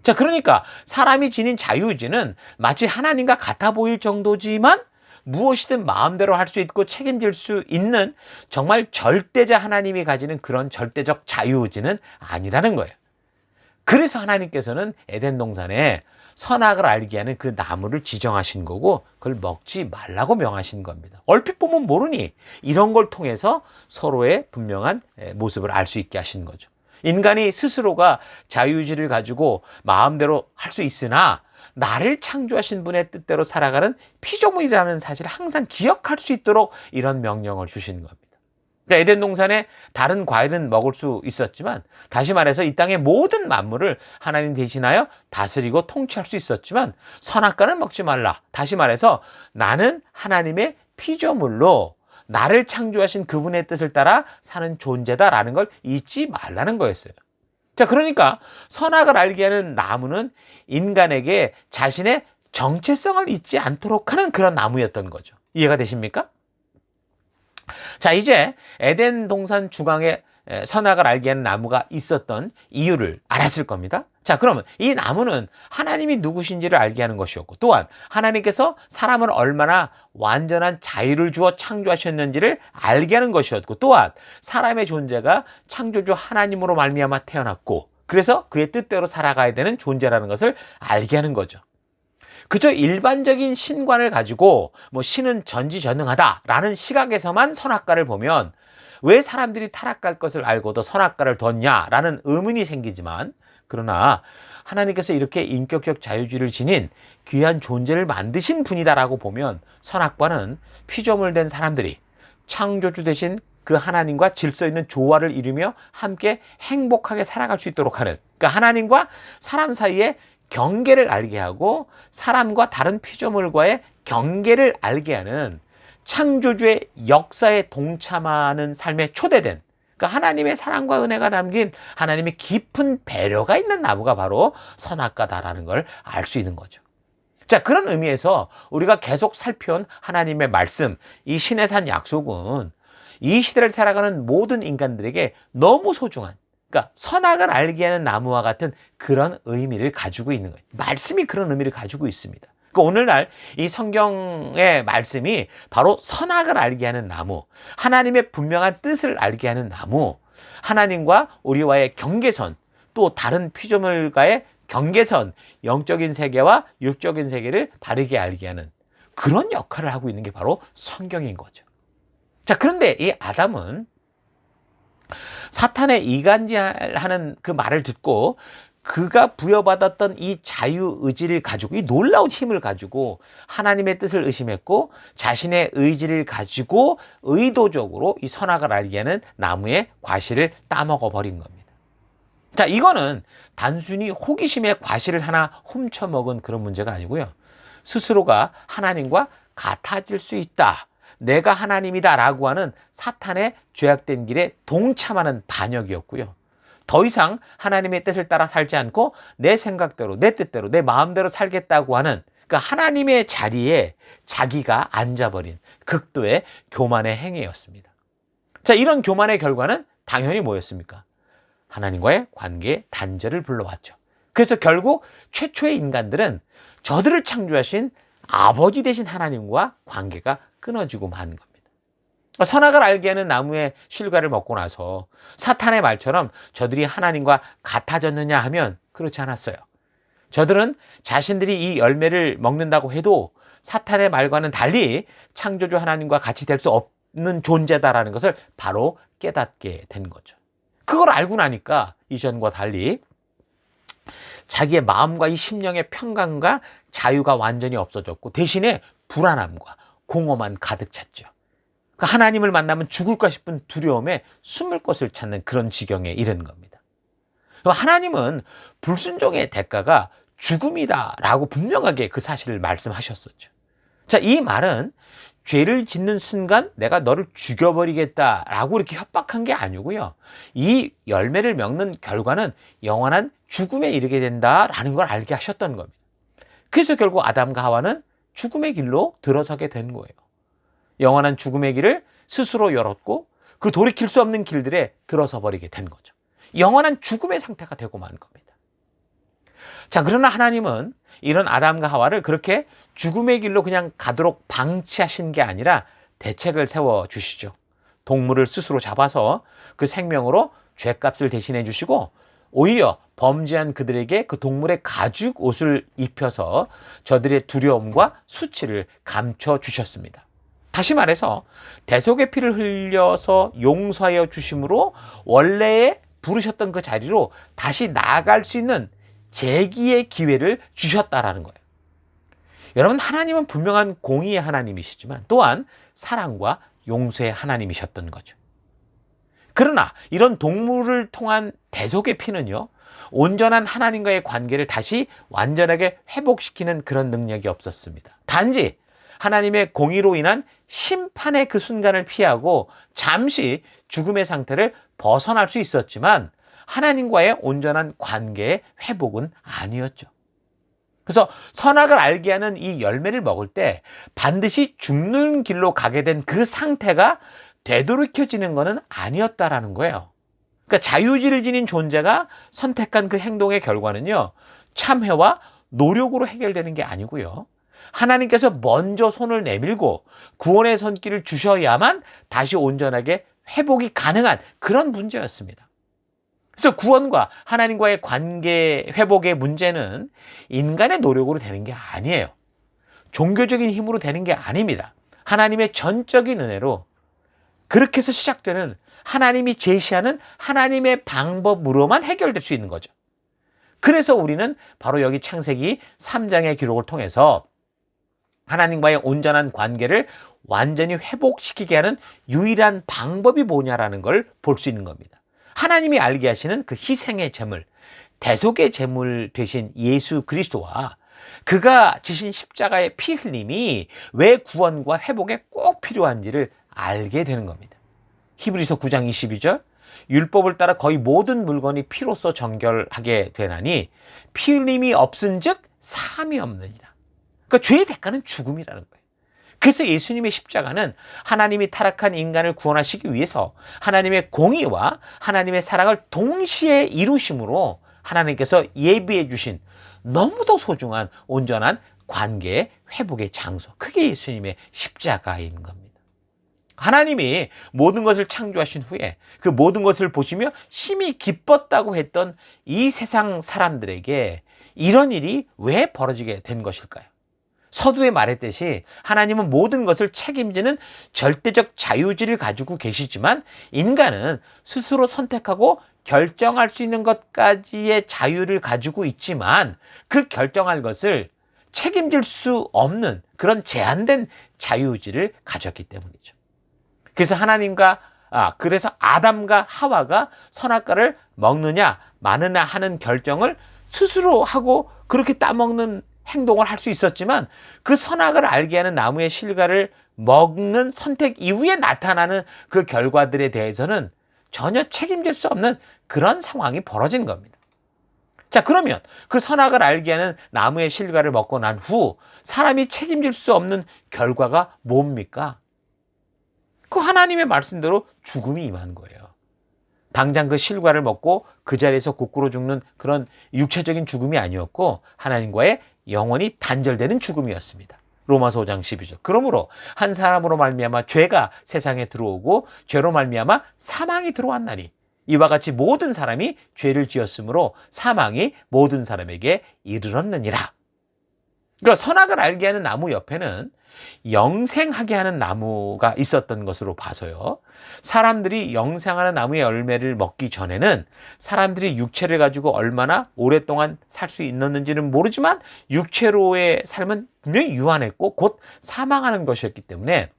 자, 그러니까 사람이 지닌 자유의지는 마치 하나님과 같아 보일 정도지만 무엇이든 마음대로 할 수 있고 책임질 수 있는 정말 절대자 하나님이 가지는 그런 절대적 자유의지는 아니라는 거예요. 그래서 하나님께서는 에덴 동산에 선악을 알게 하는 그 나무를 지정하신 거고 그걸 먹지 말라고 명하신 겁니다. 얼핏 보면 모르니 이런 걸 통해서 서로의 분명한 모습을 알 수 있게 하신 거죠. 인간이 스스로가 자유의지를 가지고 마음대로 할 수 있으나 나를 창조하신 분의 뜻대로 살아가는 피조물이라는 사실을 항상 기억할 수 있도록 이런 명령을 주신 겁니다. 그러니까 에덴 동산에 다른 과일은 먹을 수 있었지만 다시 말해서 이 땅의 모든 만물을 하나님 대신하여 다스리고 통치할 수 있었지만 선악과는 먹지 말라. 다시 말해서 나는 하나님의 피조물로 나를 창조하신 그분의 뜻을 따라 사는 존재다라는 걸 잊지 말라는 거였어요. 자, 그러니까 선악을 알게 하는 나무는 인간에게 자신의 정체성을 잊지 않도록 하는 그런 나무였던 거죠. 이해가 되십니까? 자, 이제 에덴 동산 중앙에 선악을 알게 하는 나무가 있었던 이유를 알았을 겁니다. 자, 그러면 이 나무는 하나님이 누구신지를 알게 하는 것이었고 또한 하나님께서 사람을 얼마나 완전한 자유를 주어 창조하셨는지를 알게 하는 것이었고 또한 사람의 존재가 창조주 하나님으로 말미암아 태어났고 그래서 그의 뜻대로 살아가야 되는 존재라는 것을 알게 하는 거죠. 그저 일반적인 신관을 가지고 신은 전지전능하다라는 시각에서만 선악과를 보면 왜 사람들이 타락할 것을 알고도 선악과를 뒀냐라는 의문이 생기지만 그러나 하나님께서 이렇게 인격적 자유주의를 지닌 귀한 존재를 만드신 분이다라고 보면 선악과는 피조물 된 사람들이 창조주 되신 그 하나님과 질서 있는 조화를 이루며 함께 행복하게 살아갈 수 있도록 하는 그러니까 하나님과 사람 사이에 경계를 알게 하고 사람과 다른 피조물과의 경계를 알게 하는 창조주의 역사에 동참하는 삶에 초대된 그러니까 하나님의 사랑과 은혜가 담긴 하나님의 깊은 배려가 있는 나무가 바로 선악과다라는 걸 알 수 있는 거죠. 자, 그런 의미에서 우리가 계속 살펴온 하나님의 말씀, 이 신의 산 약속은 이 시대를 살아가는 모든 인간들에게 너무 소중한 그러니까 선악을 알게 하는 나무와 같은 그런 의미를 가지고 있는 거예요. 말씀이 그런 의미를 가지고 있습니다. 그러니까 오늘날 이 성경의 말씀이 바로 선악을 알게 하는 나무, 하나님의 분명한 뜻을 알게 하는 나무, 하나님과 우리와의 경계선, 또 다른 피조물과의 경계선, 영적인 세계와 육적인 세계를 다르게 알게 하는 그런 역할을 하고 있는 게 바로 성경인 거죠. 자, 그런데 이 아담은 사탄의 이간질하는 그 말을 듣고 그가 부여받았던 이 자유의지를 가지고 이 놀라운 힘을 가지고 하나님의 뜻을 의심했고 자신의 의지를 가지고 의도적으로 이 선악을 알게 하는 나무의 과실을 따먹어 버린 겁니다. 자, 이거는 단순히 호기심의 과실을 하나 훔쳐먹은 그런 문제가 아니고요. 스스로가 하나님과 같아질 수 있다. 내가 하나님이다 라고 하는 사탄의 죄악된 길에 동참하는 반역이었고요. 더 이상 하나님의 뜻을 따라 살지 않고 내 생각대로, 내 뜻대로, 내 마음대로 살겠다고 하는 그러니까 하나님의 자리에 자기가 앉아버린 극도의 교만의 행위였습니다. 자, 이런 교만의 결과는 당연히 뭐였습니까? 하나님과의 관계 단절을 불러왔죠. 그래서 결국 최초의 인간들은 저들을 창조하신 아버지 되신 하나님과 관계가 끊어지고 만 겁니다. 선악을 알게 하는 나무의 실과를 먹고 나서 사탄의 말처럼 저들이 하나님과 같아졌느냐 하면 그렇지 않았어요. 저들은 자신들이 이 열매를 먹는다고 해도 사탄의 말과는 달리 창조주 하나님과 같이 될 수 없는 존재다라는 것을 바로 깨닫게 된 거죠. 그걸 알고 나니까 이전과 달리 자기의 마음과 이 심령의 평강과 자유가 완전히 없어졌고 대신에 불안함과 공허만 가득 찼죠. 하나님을 만나면 죽을까 싶은 두려움에 숨을 곳을 찾는 그런 지경에 이른 겁니다. 하나님은 불순종의 대가가 죽음이다라고 분명하게 그 사실을 말씀하셨었죠. 자, 이 말은 죄를 짓는 순간 내가 너를 죽여버리겠다라고 이렇게 협박한 게 아니고요. 이 열매를 먹는 결과는 영원한 죽음에 이르게 된다라는 걸 알게 하셨던 겁니다. 그래서 결국 아담과 하와는 죽음의 길로 들어서게 된 거예요. 영원한 죽음의 길을 스스로 열었고 그 돌이킬 수 없는 길들에 들어서 버리게 된 거죠. 영원한 죽음의 상태가 되고 만 겁니다. 자, 그러나 하나님은 이런 아담과 하와를 그렇게 죽음의 길로 그냥 가도록 방치하신 게 아니라 대책을 세워주시죠. 동물을 스스로 잡아서 그 생명으로 죗값을 대신해 주시고 오히려 범죄한 그들에게 그 동물의 가죽 옷을 입혀서 저들의 두려움과 수치를 감춰 주셨습니다. 다시 말해서 대속의 피를 흘려서 용서하여 주심으로 원래에 부르셨던 그 자리로 다시 나아갈 수 있는 재기의 기회를 주셨다라는 거예요. 여러분, 하나님은 분명한 공의의 하나님이시지만 또한 사랑과 용서의 하나님이셨던 거죠. 그러나 이런 동물을 통한 대속의 피는요, 온전한 하나님과의 관계를 다시 완전하게 회복시키는 그런 능력이 없었습니다. 단지 하나님의 공의로 인한 심판의 그 순간을 피하고 잠시 죽음의 상태를 벗어날 수 있었지만 하나님과의 온전한 관계의 회복은 아니었죠. 그래서 선악을 알게 하는 이 열매를 먹을 때 반드시 죽는 길로 가게 된 그 상태가 되돌이켜지는 것은 아니었다라는 거예요. 그러니까 자유의지를 지닌 존재가 선택한 그 행동의 결과는요, 참회와 노력으로 해결되는 게 아니고요, 하나님께서 먼저 손을 내밀고 구원의 손길을 주셔야만 다시 온전하게 회복이 가능한 그런 문제였습니다. 그래서 구원과 하나님과의 관계 회복의 문제는 인간의 노력으로 되는 게 아니에요. 종교적인 힘으로 되는 게 아닙니다. 하나님의 전적인 은혜로 그렇게 해서 시작되는 하나님이 제시하는 하나님의 방법으로만 해결될 수 있는 거죠. 그래서 우리는 바로 여기 창세기 3장의 기록을 통해서 하나님과의 온전한 관계를 완전히 회복시키게 하는 유일한 방법이 뭐냐라는 걸 볼 수 있는 겁니다. 하나님이 알게 하시는 그 희생의 제물, 대속의 제물 되신 예수 그리스도와 그가 지신 십자가의 피 흘림이 왜 구원과 회복에 꼭 필요한지를 알게 되는 겁니다. 히브리서 9장 22절, 율법을 따라 거의 모든 물건이 피로써 정결하게 되나니 피 흘림이 없은즉 사함이 없느니라. 그러니까 죄의 대가는 죽음이라는 거예요. 그래서 예수님의 십자가는 하나님이 타락한 인간을 구원하시기 위해서 하나님의 공의와 하나님의 사랑을 동시에 이루심으로 하나님께서 예비해 주신 너무도 소중한 온전한 관계의 회복의 장소, 그게 예수님의 십자가인 겁니다. 하나님이 모든 것을 창조하신 후에 그 모든 것을 보시며 심히 기뻤다고 했던 이 세상 사람들에게 이런 일이 왜 벌어지게 된 것일까요? 서두에 말했듯이 하나님은 모든 것을 책임지는 절대적 자유지를 가지고 계시지만 인간은 스스로 선택하고 결정할 수 있는 것까지의 자유를 가지고 있지만 그 결정할 것을 책임질 수 없는 그런 제한된 자유의지를 가졌기 때문이죠. 그래서 그래서 아담과 하와가 선악과를 먹느냐 마느냐 하는 결정을 스스로 하고 그렇게 따먹는 행동을 할 수 있었지만 그 선악을 알게 하는 나무의 실과를 먹는 선택 이후에 나타나는 그 결과들에 대해서는 전혀 책임질 수 없는 그런 상황이 벌어진 겁니다. 자, 그러면 그 선악을 알게 하는 나무의 실과를 먹고 난 후 사람이 책임질 수 없는 결과가 뭡니까? 그 하나님의 말씀대로 죽음이 임한 거예요. 당장 그 실과를 먹고 그 자리에서 고꾸로 죽는 그런 육체적인 죽음이 아니었고 하나님과의 영원히 단절되는 죽음이었습니다. 로마서 5장 12절. 그러므로 한 사람으로 말미암아 죄가 세상에 들어오고 죄로 말미암아 사망이 들어왔나니 이와 같이 모든 사람이 죄를 지었으므로 사망이 모든 사람에게 이르렀느니라. 그러니까 선악을 알게 하는 나무 옆에는 영생하게 하는 나무가 있었던 것으로 봐서요. 사람들이 영생하는 나무의 열매를 먹기 전에는 사람들이 육체를 가지고 얼마나 오랫동안 살 수 있었는지는 모르지만 육체로의 삶은 분명히 유한했고 곧 사망하는 것이었기 때문에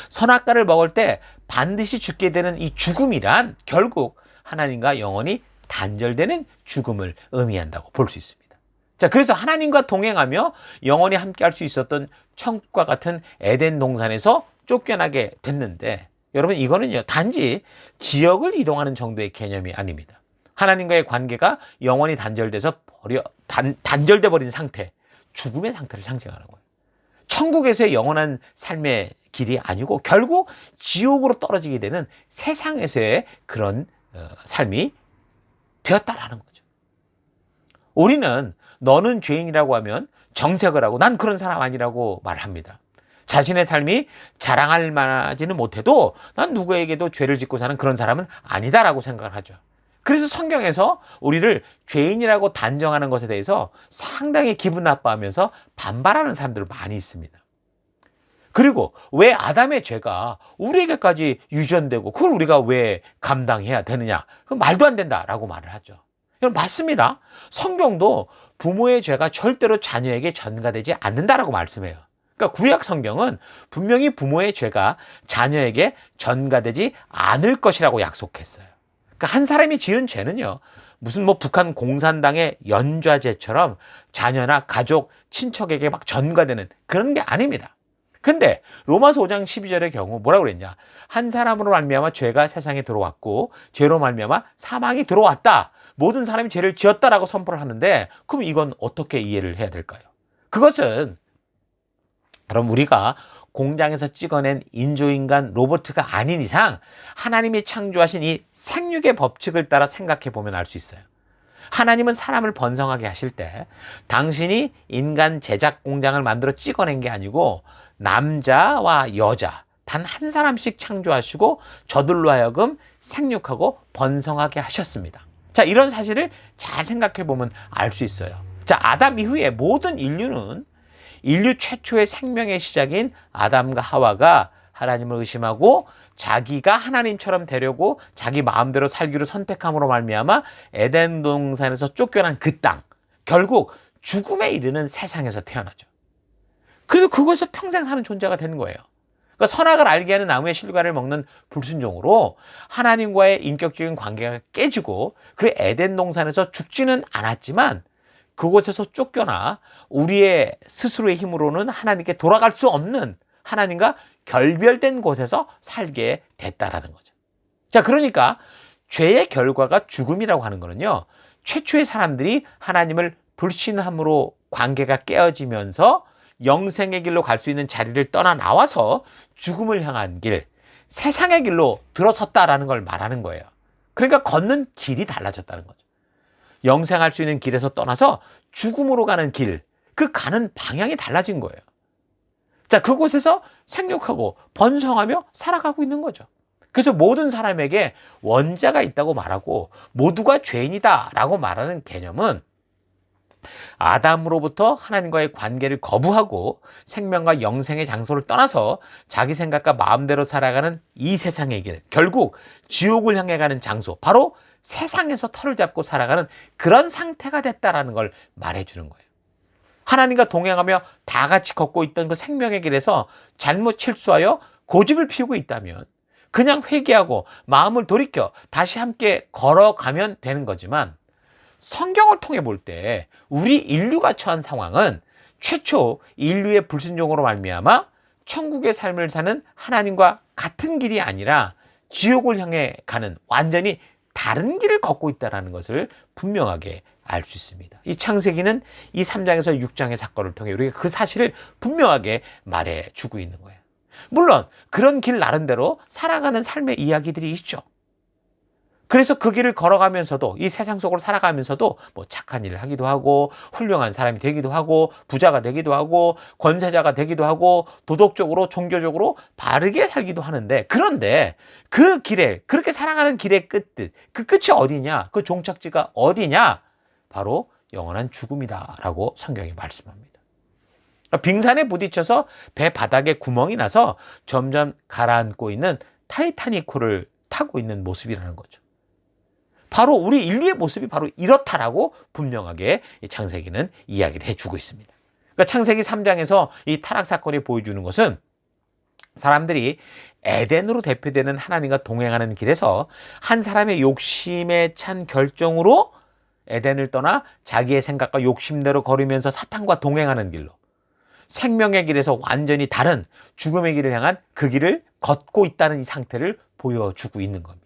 선악과를 먹을 때 반드시 죽게 되는 이 죽음이란 결국 하나님과 영원히 단절되는 죽음을 의미한다고 볼 수 있습니다. 자, 그래서 하나님과 동행하며 영원히 함께 할 수 있었던 천국과 같은 에덴 동산에서 쫓겨나게 됐는데 여러분 이거는요 단지 지역을 이동하는 정도의 개념이 아닙니다. 하나님과의 관계가 영원히 단절돼 버린 상태, 죽음의 상태를 상징하는 거예요. 천국에서의 영원한 삶의 길이 아니고 결국 지옥으로 떨어지게 되는 세상에서의 그런 삶이 되었다라는 거죠. 우리는 너는 죄인이라고 하면 정색을 하고 난 그런 사람 아니라고 말합니다. 자신의 삶이 자랑할 만하지는 못해도 난 누구에게도 죄를 짓고 사는 그런 사람은 아니다라고 생각을 하죠. 그래서 성경에서 우리를 죄인이라고 단정하는 것에 대해서 상당히 기분 나빠하면서 반발하는 사람들 많이 있습니다. 그리고 왜 아담의 죄가 우리에게까지 유전되고 그걸 우리가 왜 감당해야 되느냐? 그건 말도 안 된다라고 말을 하죠. 이건 맞습니다. 성경도 부모의 죄가 절대로 자녀에게 전가되지 않는다라고 말씀해요. 그러니까 구약 성경은 분명히 부모의 죄가 자녀에게 전가되지 않을 것이라고 약속했어요. 그러니까 한 사람이 지은 죄는요, 무슨 북한 공산당의 연좌죄처럼 자녀나 가족, 친척에게 막 전가되는 그런 게 아닙니다. 근데 로마서 5장 12절의 경우 뭐라고 그랬냐? 한 사람으로 말미암아 죄가 세상에 들어왔고 죄로 말미암아 사망이 들어왔다. 모든 사람이 죄를 지었다라고 선포를 하는데 그럼 이건 어떻게 이해를 해야 될까요? 그것은 그럼 우리가 공장에서 찍어낸 인조인간 로봇가 아닌 이상 하나님이 창조하신 이 생육의 법칙을 따라 생각해 보면 알 수 있어요. 하나님은 사람을 번성하게 하실 때 당신이 인간 제작 공장을 만들어 찍어낸 게 아니고 남자와 여자 단 한 사람씩 창조하시고 저들로 하여금 생육하고 번성하게 하셨습니다. 자, 이런 사실을 잘 생각해 보면 알 수 있어요. 자, 아담 이후에 모든 인류는 인류 최초의 생명의 시작인 아담과 하와가 하나님을 의심하고 자기가 하나님처럼 되려고 자기 마음대로 살기로 선택함으로 말미암아 에덴 동산에서 쫓겨난 그 땅, 결국 죽음에 이르는 세상에서 태어나죠. 그래서 그것에서 평생 사는 존재가 되는 거예요. 그러니까 선악을 알게 하는 나무의 실과를 먹는 불순종으로 하나님과의 인격적인 관계가 깨지고 그 에덴 동산에서 죽지는 않았지만 그곳에서 쫓겨나 우리의 스스로의 힘으로는 하나님께 돌아갈 수 없는 하나님과 결별된 곳에서 살게 됐다라는 거죠. 자, 그러니까 죄의 결과가 죽음이라고 하는 거는요, 최초의 사람들이 하나님을 불신함으로 관계가 깨어지면서 영생의 길로 갈 수 있는 자리를 떠나 나와서 죽음을 향한 길, 세상의 길로 들어섰다라는 걸 말하는 거예요. 그러니까 걷는 길이 달라졌다는 거죠. 영생할 수 있는 길에서 떠나서 죽음으로 가는 길, 그 가는 방향이 달라진 거예요. 자, 그곳에서 생육하고 번성하며 살아가고 있는 거죠. 그래서 모든 사람에게 원자가 있다고 말하고 모두가 죄인이다라고 말하는 개념은 아담으로부터 하나님과의 관계를 거부하고 생명과 영생의 장소를 떠나서 자기 생각과 마음대로 살아가는 이 세상의 길, 결국 지옥을 향해 가는 장소, 바로 세상에서 털을 잡고 살아가는 그런 상태가 됐다라는 걸 말해주는 거예요. 하나님과 동행하며 다 같이 걷고 있던 그 생명의 길에서 잘못 실수하여 고집을 피우고 있다면 그냥 회개하고 마음을 돌이켜 다시 함께 걸어가면 되는 거지만, 성경을 통해 볼 때 우리 인류가 처한 상황은 최초 인류의 불순종으로 말미암아 천국의 삶을 사는 하나님과 같은 길이 아니라 지옥을 향해 가는 완전히 다른 길을 걷고 있다는 것을 분명하게 알 수 있습니다. 이 창세기는 이 3장에서 6장의 사건을 통해 우리가 그 사실을 분명하게 말해주고 있는 거예요. 물론 그런 길 나름대로 살아가는 삶의 이야기들이 있죠. 그래서 그 길을 걸어가면서도 이 세상 속으로 살아가면서도 뭐 착한 일을 하기도 하고 훌륭한 사람이 되기도 하고 부자가 되기도 하고 권세자가 되기도 하고 도덕적으로 종교적으로 바르게 살기도 하는데, 그런데 그 길에 그렇게 살아가는 길의 그 끝이 어디냐? 그 종착지가 어디냐? 바로 영원한 죽음이다라고 성경이 말씀합니다. 빙산에 부딪혀서 배 바닥에 구멍이 나서 점점 가라앉고 있는 타이타닉호를 타고 있는 모습이라는 거죠. 바로 우리 인류의 모습이 바로 이렇다라고 분명하게 창세기는 이야기를 해주고 있습니다. 그러니까 창세기 3장에서 이 타락 사건이 보여주는 것은 사람들이 에덴으로 대표되는 하나님과 동행하는 길에서 한 사람의 욕심에 찬 결정으로 에덴을 떠나 자기의 생각과 욕심대로 걸으면서 사탄과 동행하는 길로, 생명의 길에서 완전히 다른 죽음의 길을 향한 그 길을 걷고 있다는 이 상태를 보여주고 있는 겁니다.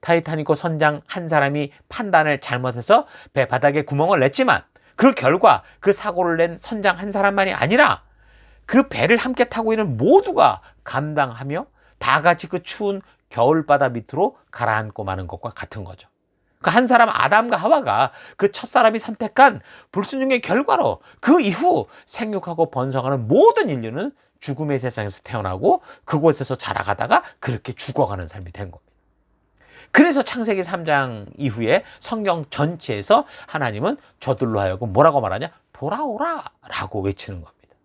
타이타닉호 선장 한 사람이 판단을 잘못해서 배 바닥에 구멍을 냈지만 그 결과 그 사고를 낸 선장 한 사람만이 아니라 그 배를 함께 타고 있는 모두가 감당하며 다 같이 그 추운 겨울바다 밑으로 가라앉고 마는 것과 같은 거죠. 그 한 사람 아담과 하와가 그 첫사람이 선택한 불순종의 결과로 그 이후 생육하고 번성하는 모든 인류는 죽음의 세상에서 태어나고 그곳에서 자라가다가 그렇게 죽어가는 삶이 된 겁니다. 그래서 창세기 3장 이후에 성경 전체에서 하나님은 저들로 하여금 뭐라고 말하냐? 돌아오라 라고 외치는 겁니다.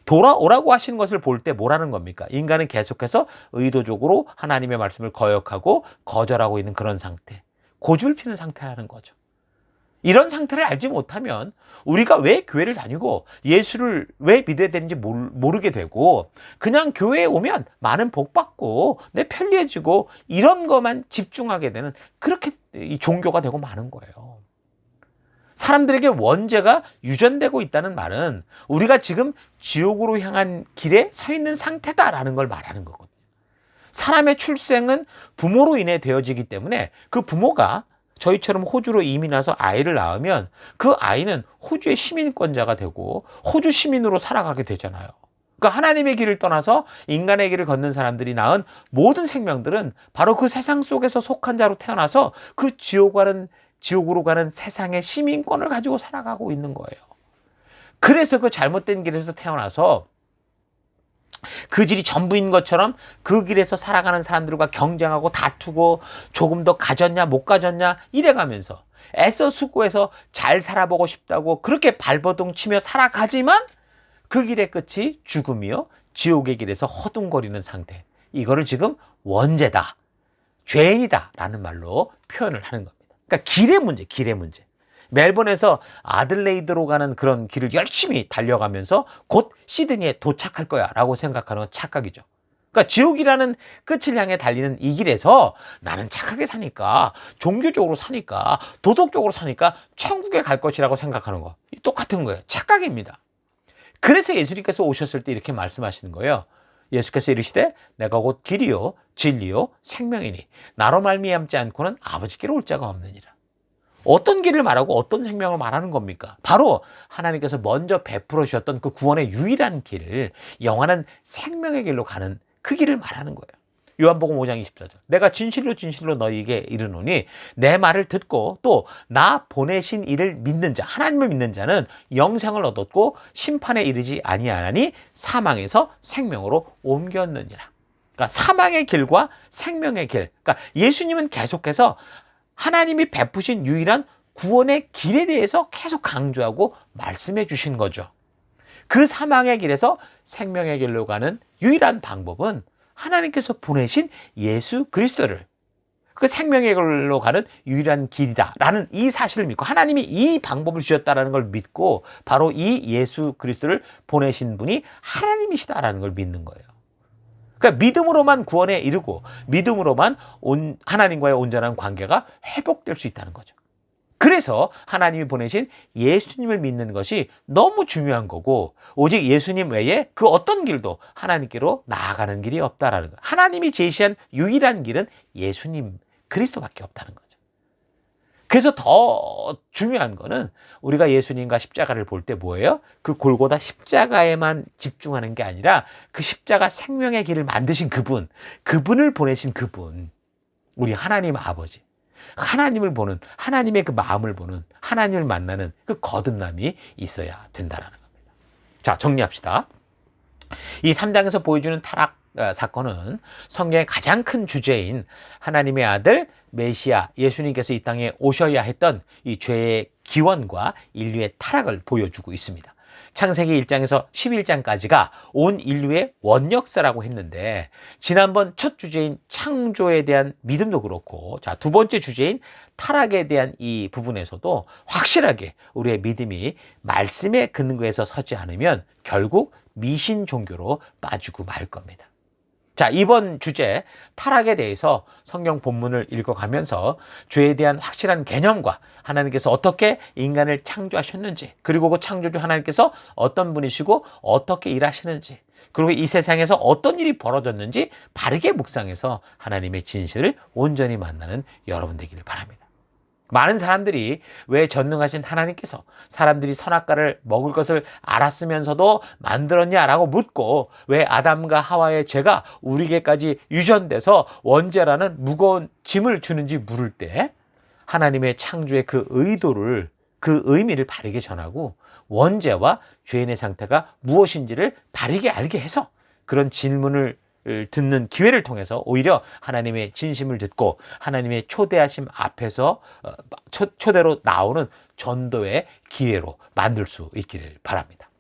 돌아오라고 하시는 것을 볼 때 뭐라는 겁니까? 인간은 계속해서 의도적으로 하나님의 말씀을 거역하고 거절하고 있는 그런 상태, 고집을 피는 상태라는 거죠. 이런 상태를 알지 못하면 우리가 왜 교회를 다니고 예수를 왜 믿어야 되는지 모르게 되고 그냥 교회에 오면 많은 복 받고 내 편리해지고 이런 것만 집중하게 되는, 그렇게 이 종교가 되고 마는 거예요. 사람들에게 원죄가 유전되고 있다는 말은 우리가 지금 지옥으로 향한 길에 서 있는 상태다라는 걸 말하는 거거든요. 사람의 출생은 부모로 인해 되어지기 때문에 그 부모가 저희처럼 호주로 이민 와서 아이를 낳으면 그 아이는 호주의 시민권자가 되고 호주 시민으로 살아가게 되잖아요. 그러니까 하나님의 길을 떠나서 인간의 길을 걷는 사람들이 낳은 모든 생명들은 바로 그 세상 속에서 속한 자로 태어나서 그 지옥으로 가는 세상의 시민권을 가지고 살아가고 있는 거예요. 그래서 그 잘못된 길에서 태어나서 그 길이 전부인 것처럼 그 길에서 살아가는 사람들과 경쟁하고 다투고 조금 더 가졌냐 못 가졌냐 이래가면서 애써 수고해서 잘 살아보고 싶다고 그렇게 발버둥 치며 살아가지만 그 길의 끝이 죽음이요 지옥의 길에서 허둥거리는 상태, 이거를 지금 원죄다, 죄인이다 라는 말로 표현을 하는 겁니다. 그러니까 길의 문제. 멜번에서 아들레이드로 가는 그런 길을 열심히 달려가면서 곧 시드니에 도착할 거야 라고 생각하는 건 착각이죠. 그러니까 지옥이라는 끝을 향해 달리는 이 길에서 나는 착하게 사니까, 종교적으로 사니까, 도덕적으로 사니까 천국에 갈 것이라고 생각하는 거 똑같은 거예요. 착각입니다. 그래서 예수님께서 오셨을 때 이렇게 말씀하시는 거예요. 예수께서 이르시되 내가 곧 길이요 진리요 생명이니 나로 말미암지 않고는 아버지께로 올 자가 없느니라. 어떤 길을 말하고 어떤 생명을 말하는 겁니까? 바로 하나님께서 먼저 베풀어 주셨던 그 구원의 유일한 길을, 영원한 생명의 길로 가는 그 길을 말하는 거예요. 요한복음 5장 24절. 내가 진실로 진실로 너희에게 이르노니 내 말을 듣고 또 나 보내신 이를 믿는 자, 하나님을 믿는 자는 영생을 얻었고 심판에 이르지 아니하나니 사망에서 생명으로 옮겼느니라. 그러니까 사망의 길과 생명의 길. 그러니까 예수님은 계속해서 하나님이 베푸신 유일한 구원의 길에 대해서 계속 강조하고 말씀해 주신 거죠. 그 사망의 길에서 생명의 길로 가는 유일한 방법은 하나님께서 보내신 예수 그리스도를, 그 생명의 길로 가는 유일한 길이다라는 이 사실을 믿고, 하나님이 이 방법을 주셨다라는 걸 믿고 바로 이 예수 그리스도를 보내신 분이 하나님이시다라는 걸 믿는 거예요. 그러니까 믿음으로만 구원에 이르고 믿음으로만 하나님과의 온전한 관계가 회복될 수 있다는 거죠. 그래서 하나님이 보내신 예수님을 믿는 것이 너무 중요한 거고, 오직 예수님 외에 그 어떤 길도 하나님께로 나아가는 길이 없다라는 거예요. 하나님이 제시한 유일한 길은 예수님 그리스도밖에 없다는 거죠. 그래서 더 중요한 거는 우리가 예수님과 십자가를 볼 때 뭐예요? 그 골고다 십자가에만 집중하는 게 아니라 그 십자가 생명의 길을 만드신 그분을 보내신 그분, 우리 하나님 아버지, 하나님을 보는, 하나님의 그 마음을 보는, 하나님을 만나는 그 거듭남이 있어야 된다는 겁니다. 자, 정리합시다. 이 3장에서 보여주는 타락 사건은 성경의 가장 큰 주제인 하나님의 아들 메시아 예수님께서 이 땅에 오셔야 했던 이 죄의 기원과 인류의 타락을 보여주고 있습니다. 창세기 1장에서 11장까지가 온 인류의 원역사라고 했는데, 지난번 첫 주제인 창조에 대한 믿음도 그렇고, 자, 두 번째 주제인 타락에 대한 이 부분에서도 확실하게 우리의 믿음이 말씀의 근거에서 서지 않으면 결국 미신 종교로 빠지고 말 겁니다. 자, 이번 주제 타락에 대해서 성경 본문을 읽어가면서 죄에 대한 확실한 개념과 하나님께서 어떻게 인간을 창조하셨는지, 그리고 그 창조주 하나님께서 어떤 분이시고 어떻게 일하시는지, 그리고 이 세상에서 어떤 일이 벌어졌는지 바르게 묵상해서 하나님의 진실을 온전히 만나는 여러분 되기를 바랍니다. 많은 사람들이 왜 전능하신 하나님께서 사람들이 선악과를 먹을 것을 알았으면서도 만들었냐라고 묻고, 왜 아담과 하와의 죄가 우리에게까지 유전돼서 원죄라는 무거운 짐을 주는지 물을 때, 하나님의 창조의 그 의도를, 그 의미를 바르게 전하고 원죄와 죄인의 상태가 무엇인지를 바르게 알게 해서 그런 질문을 듣는 기회를 통해서 오히려 하나님의 진심을 듣고 하나님의 초대하심 앞에서 초대로 나오는 전도의 기회로 만들 수 있기를 바랍니다.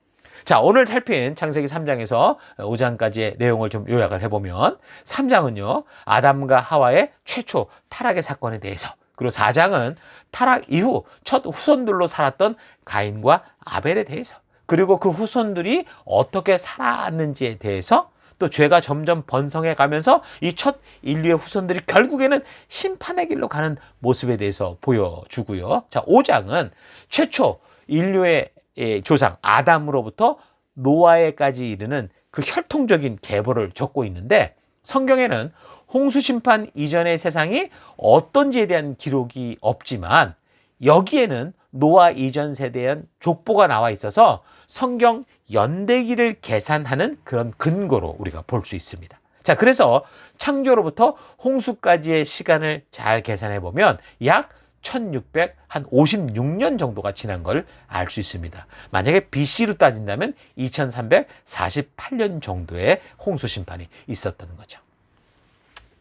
자, 오늘 살핀 창세기 3장에서 5장까지의 내용을 좀 요약을 해보면, 3장은요 아담과 하와의 최초 타락의 사건에 대해서, 그리고 4장은 타락 이후 첫 후손들로 살았던 가인과 아벨에 대해서, 그리고 그 후손들이 어떻게 살았는지에 대해서, 또 죄가 점점 번성해 가면서 이 첫 인류의 후손들이 결국에는 심판의 길로 가는 모습에 대해서 보여주고요. 자, 5장은 최초 인류의 조상 아담으로부터 노아에까지 이르는 그 혈통적인 계보를 적고 있는데, 성경에는 홍수 심판 이전의 세상이 어떤지에 대한 기록이 없지만 여기에는 노아 이전 세대에 대한 족보가 나와 있어서 성경 연대기를 계산하는 그런 근거로 우리가 볼 수 있습니다. 자, 그래서 창조로부터 홍수까지의 시간을 잘 계산해 보면 약 1656년 정도가 지난 걸 알 수 있습니다. 만약에 BC로 따진다면 2348년 정도의 홍수 심판이 있었던 거죠.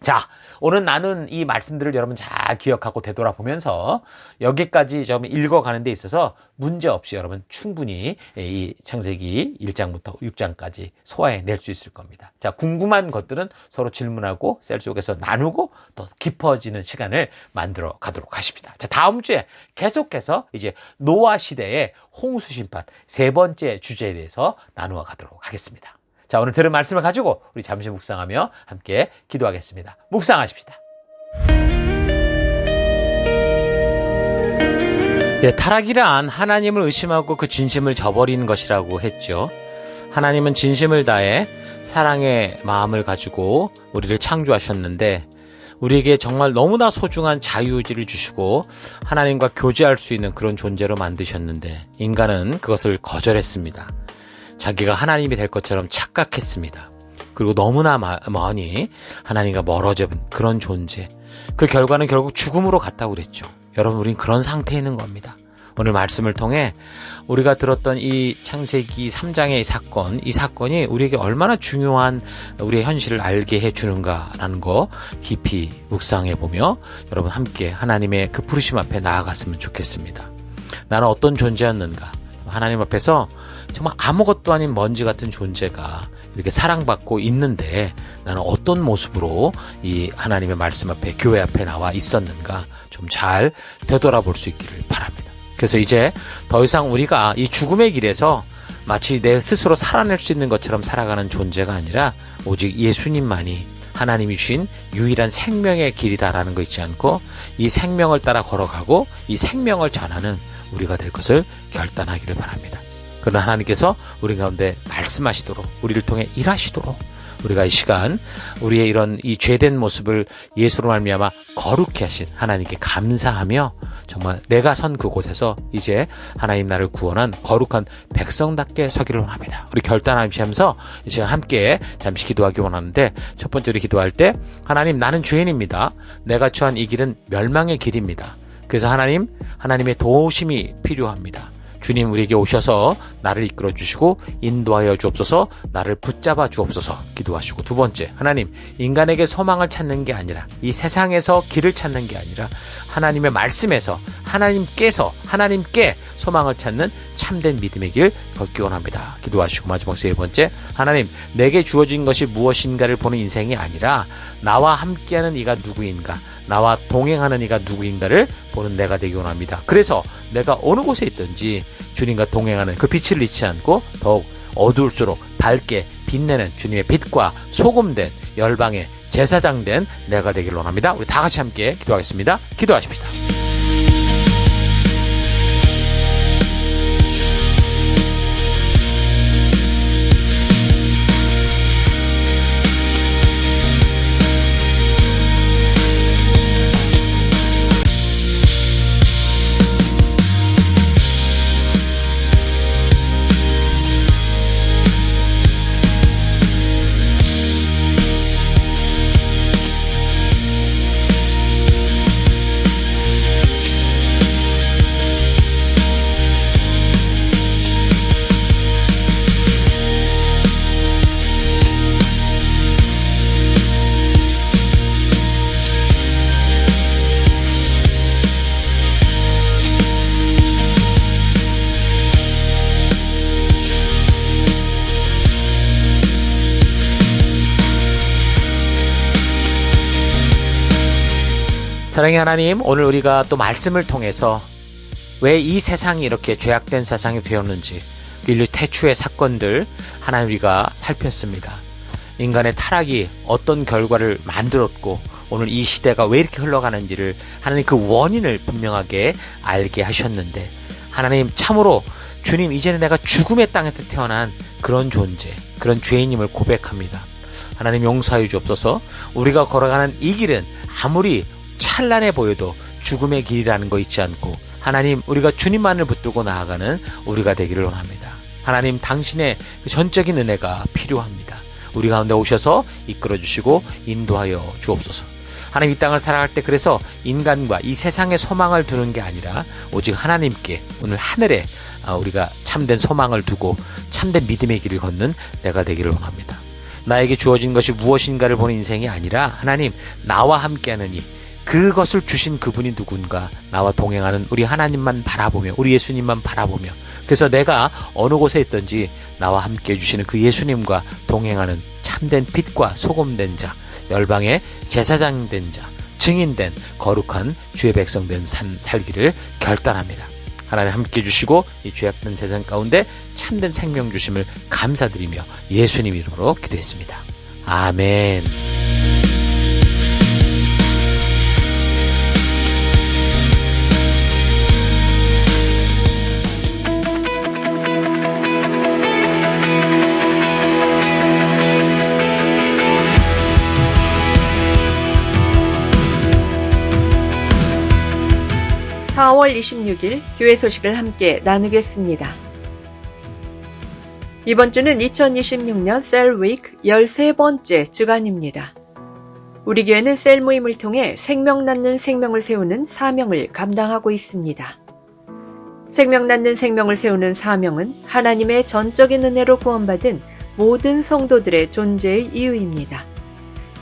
자, 오늘 나눈 이 말씀들을 여러분 잘 기억하고 되돌아보면서 여기까지 좀 읽어가는 데 있어서 문제없이 여러분 충분히 이 창세기 1장부터 6장까지 소화해낼 수 있을 겁니다. 자, 궁금한 것들은 서로 질문하고 셀 속에서 나누고 더 깊어지는 시간을 만들어 가도록 하십시다. 자, 다음 주에 계속해서 이제 노아 시대의 홍수 심판 세 번째 주제에 대해서 나누어 가도록 하겠습니다. 자, 오늘 들은 말씀을 가지고 우리 잠시 묵상하며 함께 기도하겠습니다. 묵상하십시다. 예, 타락이란 하나님을 의심하고 그 진심을 저버리는 것이라고 했죠. 하나님은 진심을 다해 사랑의 마음을 가지고 우리를 창조하셨는데, 우리에게 정말 너무나 소중한 자유의지를 주시고 하나님과 교제할 수 있는 그런 존재로 만드셨는데, 인간은 그것을 거절했습니다. 자기가 하나님이 될 것처럼 착각했습니다. 그리고 너무나 많이 하나님과 멀어진 그런 존재, 그 결과는 결국 죽음으로 갔다고 그랬죠. 여러분, 우린 그런 상태에 있는 겁니다. 오늘 말씀을 통해 우리가 들었던 이 창세기 3장의 이 사건이 우리에게 얼마나 중요한 우리의 현실을 알게 해주는가라는 거 깊이 묵상해보며 여러분 함께 하나님의 그 부르심 앞에 나아갔으면 좋겠습니다. 나는 어떤 존재였는가? 하나님 앞에서 정말 아무것도 아닌 먼지 같은 존재가 이렇게 사랑받고 있는데 나는 어떤 모습으로 이 하나님의 말씀 앞에, 교회 앞에 나와 있었는가 좀 잘 되돌아볼 수 있기를 바랍니다. 그래서 이제 더 이상 우리가 이 죽음의 길에서 마치 내 스스로 살아낼 수 있는 것처럼 살아가는 존재가 아니라 오직 예수님만이 하나님이 주신 유일한 생명의 길이다라는 거 잊지 않고 이 생명을 따라 걸어가고 이 생명을 전하는 우리가 될 것을 결단하기를 바랍니다. 그러나 하나님께서 우리 가운데 말씀하시도록, 우리를 통해 일하시도록 우리가 이 시간 우리의 이런 이 죄된 모습을 예수로 말미암아 거룩히 하신 하나님께 감사하며 정말 내가 선 그곳에서 이제 하나님 나를 구원한 거룩한 백성답게 서기를 원합니다. 우리 결단하면서 이 시간 함께 잠시 기도하기 원하는데, 첫 번째로 기도할 때 하나님, 나는 죄인입니다. 내가 처한 이 길은 멸망의 길입니다. 그래서 하나님의 도우심이 필요합니다. 주님, 우리에게 오셔서 나를 이끌어 주시고 인도하여 주옵소서, 나를 붙잡아 주옵소서 기도하시고, 두 번째, 하나님, 인간에게 소망을 찾는 게 아니라, 이 세상에서 길을 찾는 게 아니라 하나님의 말씀에서 하나님께 소망을 찾는 참된 믿음의 길 걷기 원합니다 기도하시고, 마지막 세 번째, 하나님, 내게 주어진 것이 무엇인가를 보는 인생이 아니라 나와 함께하는 이가 누구인가, 나와 동행하는 이가 누구인가를 보는 내가 되기 원합니다. 그래서 내가 어느 곳에 있든지 주님과 동행하는 그 빛을 잃지 않고 더욱 어두울수록 밝게 빛내는 주님의 빛과 소금된 열방의 제사장된 내가 되기를 원합니다. 우리 다 같이 함께 기도하겠습니다. 기도하십시다. 사랑의 하나님, 오늘 우리가 또 말씀을 통해서 왜 이 세상이 이렇게 죄악된 세상이 되었는지, 인류 태초의 사건들 하나님 우리가 살폈습니다. 인간의 타락이 어떤 결과를 만들었고 오늘 이 시대가 왜 이렇게 흘러가는지를 하나님 그 원인을 분명하게 알게 하셨는데, 하나님, 참으로 주님, 이제는 내가 죽음의 땅에서 태어난 그런 존재, 그런 죄인임을 고백합니다. 하나님, 용서하여 주옵소서. 우리가 걸어가는 이 길은 아무리 찬란해 보여도 죽음의 길이라는 거 잊지 않고, 하나님, 우리가 주님만을 붙들고 나아가는 우리가 되기를 원합니다. 하나님, 당신의 그 전적인 은혜가 필요합니다. 우리 가운데 오셔서 이끌어 주시고 인도하여 주옵소서. 하나님, 이 땅을 살아갈 때 그래서 인간과 이 세상에 소망을 두는 게 아니라 오직 하나님께, 오늘 하늘에 우리가 참된 소망을 두고 참된 믿음의 길을 걷는 내가 되기를 원합니다. 나에게 주어진 것이 무엇인가를 보는 인생이 아니라, 하나님, 나와 함께하는 이, 그것을 주신 그분이 누군가, 나와 동행하는 우리 하나님만 바라보며, 우리 예수님만 바라보며, 그래서 내가 어느 곳에 있든지 나와 함께 해주시는 그 예수님과 동행하는 참된 빛과 소금된 자, 열방의 제사장된 자, 증인된 거룩한 주의 백성된 삶 살기를 결단합니다. 하나님 함께 해주시고 이 죄악된 세상 가운데 참된 생명 주심을 감사드리며 예수님 이름으로 기도했습니다. 아멘. (4월 26일) 교회 소식을 함께 나누겠습니다. 이번 주는 2026년 셀위크 13번째 주간입니다. 우리 교회는 셀 모임을 통해 생명 낳는 생명을 세우는 사명을 감당하고 있습니다. 생명 낳는 생명을 세우는 사명은 하나님의 전적인 은혜로 구원받은 모든 성도들의 존재의 이유입니다.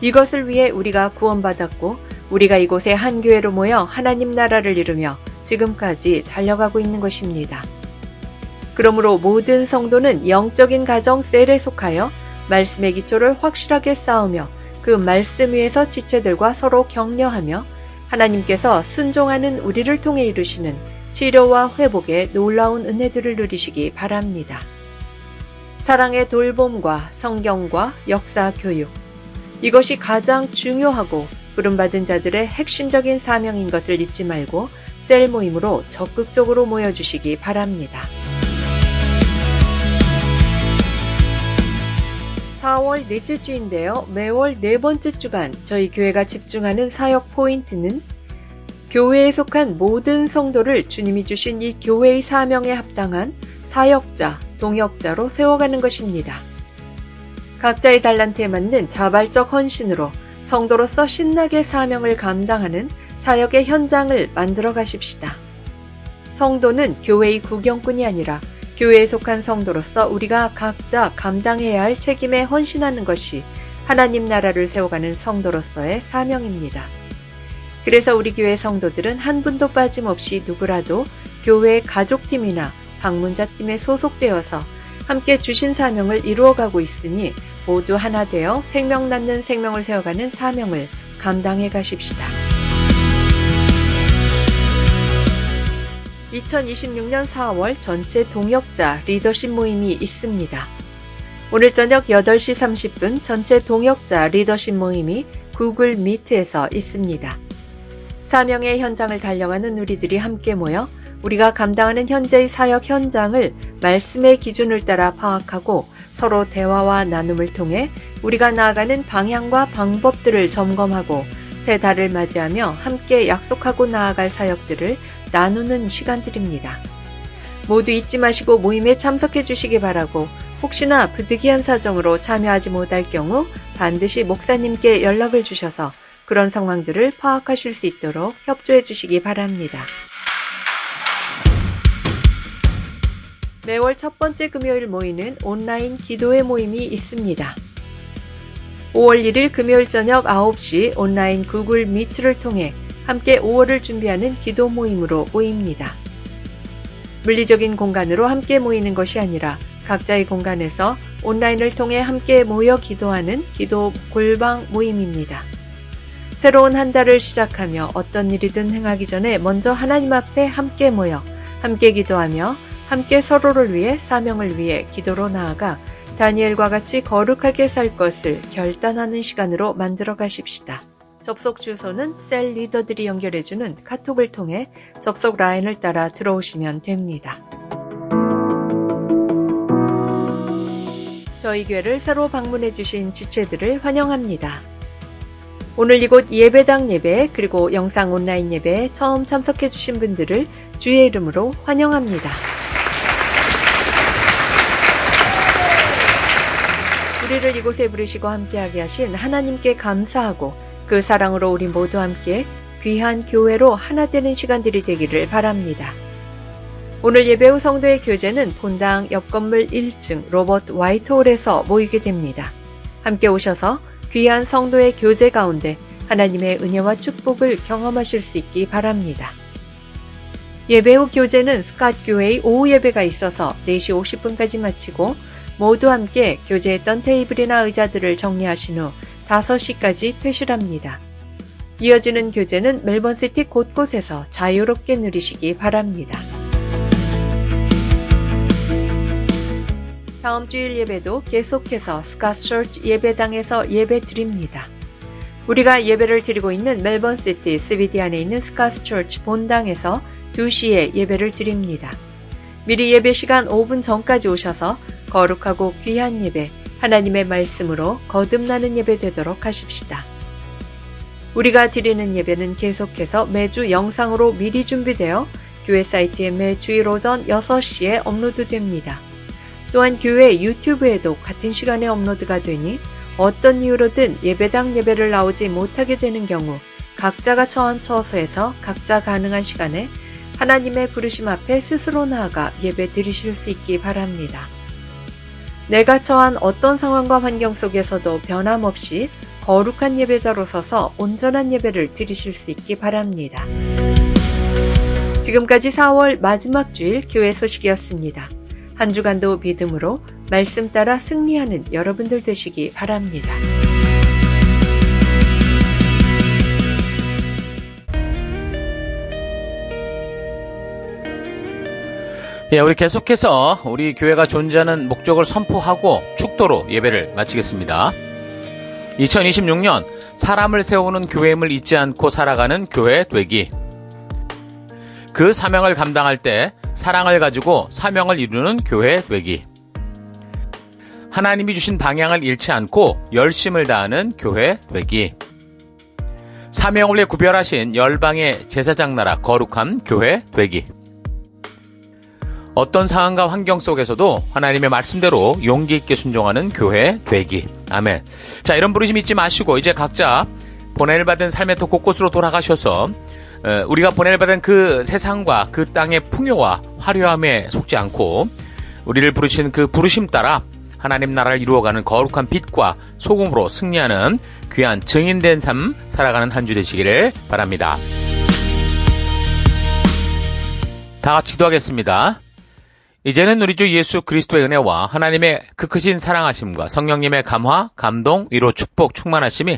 이것을 위해 우리가 구원받았고 우리가 이곳에 한 교회로 모여 하나님 나라를 이루며 지금까지 달려가고 있는 것입니다. 그러므로 모든 성도는 영적인 가정 셀에 속하여 말씀의 기초를 확실하게 쌓으며 그 말씀 위에서 지체들과 서로 격려하며 하나님께서 순종하는 우리를 통해 이루시는 치료와 회복의 놀라운 은혜들을 누리시기 바랍니다. 사랑의 돌봄과 성경과 역사 교육, 이것이 가장 중요하고 부름받은 자들의 핵심적인 사명인 것을 잊지 말고 셀 모임으로 적극적으로 모여주시기 바랍니다. 4월 넷째 주인데요. 매월 네 번째 주간 저희 교회가 집중하는 사역 포인트는 교회에 속한 모든 성도를 주님이 주신 이 교회의 사명에 합당한 사역자, 동역자로 세워가는 것입니다. 각자의 달란트에 맞는 자발적 헌신으로 성도로서 신나게 사명을 감당하는 사역의 현장을 만들어 가십시다. 성도는 교회의 구경꾼이 아니라 교회에 속한 성도로서 우리가 각자 감당해야 할 책임에 헌신하는 것이 하나님 나라를 세워가는 성도로서의 사명입니다. 그래서 우리 교회 성도들은 한 분도 빠짐없이 누구라도 교회 가족팀이나 방문자팀에 소속되어서 함께 주신 사명을 이루어가고 있으니 모두 하나 되어 생명 낳는 생명을 세워가는 사명을 감당해 가십시다. 2026년 4월 전체 동역자 리더십 모임이 있습니다. 오늘 저녁 8시 30분 전체 동역자 리더십 모임이 구글 미트에서 있습니다. 사명의 현장을 달려가는 우리들이 함께 모여 우리가 감당하는 현재의 사역 현장을 말씀의 기준을 따라 파악하고 서로 대화와 나눔을 통해 우리가 나아가는 방향과 방법들을 점검하고 새 달을 맞이하며 함께 약속하고 나아갈 사역들을 나누는 시간들입니다. 모두 잊지 마시고 모임에 참석해 주시기 바라고 혹시나 부득이한 사정으로 참여하지 못할 경우 반드시 목사님께 연락을 주셔서 그런 상황들을 파악하실 수 있도록 협조해 주시기 바랍니다. 매월 첫 번째 금요일 모이는 온라인 기도회 모임이 있습니다. 5월 1일 금요일 저녁 9시 온라인 구글 미트를 통해 함께 5월을 준비하는 기도 모임으로 모입니다. 물리적인 공간으로 함께 모이는 것이 아니라 각자의 공간에서 온라인을 통해 함께 모여 기도하는 기도 골방 모임입니다. 새로운 한 달을 시작하며 어떤 일이든 행하기 전에 먼저 하나님 앞에 함께 모여 함께 기도하며 함께 서로를 위해 사명을 위해 기도로 나아가 다니엘과 같이 거룩하게 살 것을 결단하는 시간으로 만들어 가십시다. 접속 주소는 셀 리더들이 연결해주는 카톡을 통해 접속 라인을 따라 들어오시면 됩니다. 저희 교회를 새로 방문해주신 지체들을 환영합니다. 오늘 이곳 예배당 예배 그리고 영상 온라인 예배에 처음 참석해주신 분들을 주의 이름으로 환영합니다. 우리를 이곳에 부르시고 함께하게 하신 하나님께 감사하고 그 사랑으로 우리 모두 함께 귀한 교회로 하나 되는 시간들이 되기를 바랍니다. 오늘 예배 후 성도의 교제는 본당 옆 건물 1층 로버트 화이트홀에서 모이게 됩니다. 함께 오셔서 귀한 성도의 교제 가운데 하나님의 은혜와 축복을 경험하실 수 있기 바랍니다. 예배 후 교제는 스캇 교회의 오후 예배가 있어서 4시 50분까지 마치고 모두 함께 교제했던 테이블이나 의자들을 정리하신 후 5시까지 퇴실합니다. 이어지는 교제는 멜번시티 곳곳에서 자유롭게 누리시기 바랍니다. 다음 주일 예배도 계속해서 스캇 처치 예배당에서 예배 드립니다. 우리가 예배를 드리고 있는 멜번시티 CBD 안에 있는 스캇 처치 본당에서 2시에 예배를 드립니다. 미리 예배 시간 5분 전까지 오셔서 거룩하고 귀한 예배, 하나님의 말씀으로 거듭나는 예배 되도록 하십시다. 우리가 드리는 예배는 계속해서 매주 영상으로 미리 준비되어 교회 사이트에 매주일 오전 6시에 업로드됩니다. 또한 교회 유튜브에도 같은 시간에 업로드가 되니 어떤 이유로든 예배당 예배를 나오지 못하게 되는 경우 각자가 처한 처소에서 각자 가능한 시간에 하나님의 부르심 앞에 스스로 나아가 예배 드리실 수 있기 바랍니다. 내가 처한 어떤 상황과 환경 속에서도 변함없이 거룩한 예배자로 서서 온전한 예배를 드리실 수 있기 바랍니다. 지금까지 4월 마지막 주일 교회 소식이었습니다. 한 주간도 믿음으로 말씀 따라 승리하는 여러분들 되시기 바랍니다. 예, 우리 계속해서 우리 교회가 존재하는 목적을 선포하고 축도로 예배를 마치겠습니다. 2026년 사람을 세우는 교회임을 잊지 않고 살아가는 교회 되기. 그 사명을 감당할 때 사랑을 가지고 사명을 이루는 교회 되기. 하나님이 주신 방향을 잃지 않고 열심을 다하는 교회 되기. 사명을 위해 구별하신 열방의 제사장 나라 거룩한 교회 되기. 어떤 상황과 환경 속에서도 하나님의 말씀대로 용기 있게 순종하는 교회 되기. 아멘. 자, 이런 부르심 잊지 마시고 이제 각자 보냄을 받은 삶의 터 곳곳으로 돌아가셔서 우리가 보냄을 받은 그 세상과 그 땅의 풍요와 화려함에 속지 않고 우리를 부르신 그 부르심 따라 하나님 나라를 이루어가는 거룩한 빛과 소금으로 승리하는 귀한 증인된 삶 살아가는 한 주 되시기를 바랍니다. 다 같이 기도하겠습니다. 이제는 우리 주 예수 그리스도의 은혜와 하나님의 그 크신 사랑하심과 성령님의 감화, 감동, 위로, 축복, 충만하심이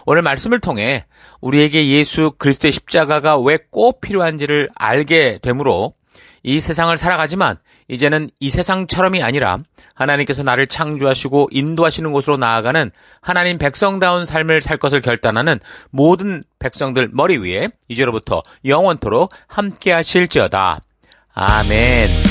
오늘 말씀을 통해 우리에게 예수 그리스도의 십자가가 왜 꼭 필요한지를 알게 되므로 이 세상을 살아가지만 이제는 이 세상처럼이 아니라 하나님께서 나를 창조하시고 인도하시는 곳으로 나아가는 하나님 백성다운 삶을 살 것을 결단하는 모든 백성들 머리 위에 이제로부터 영원토록 함께 하실지어다. 아멘.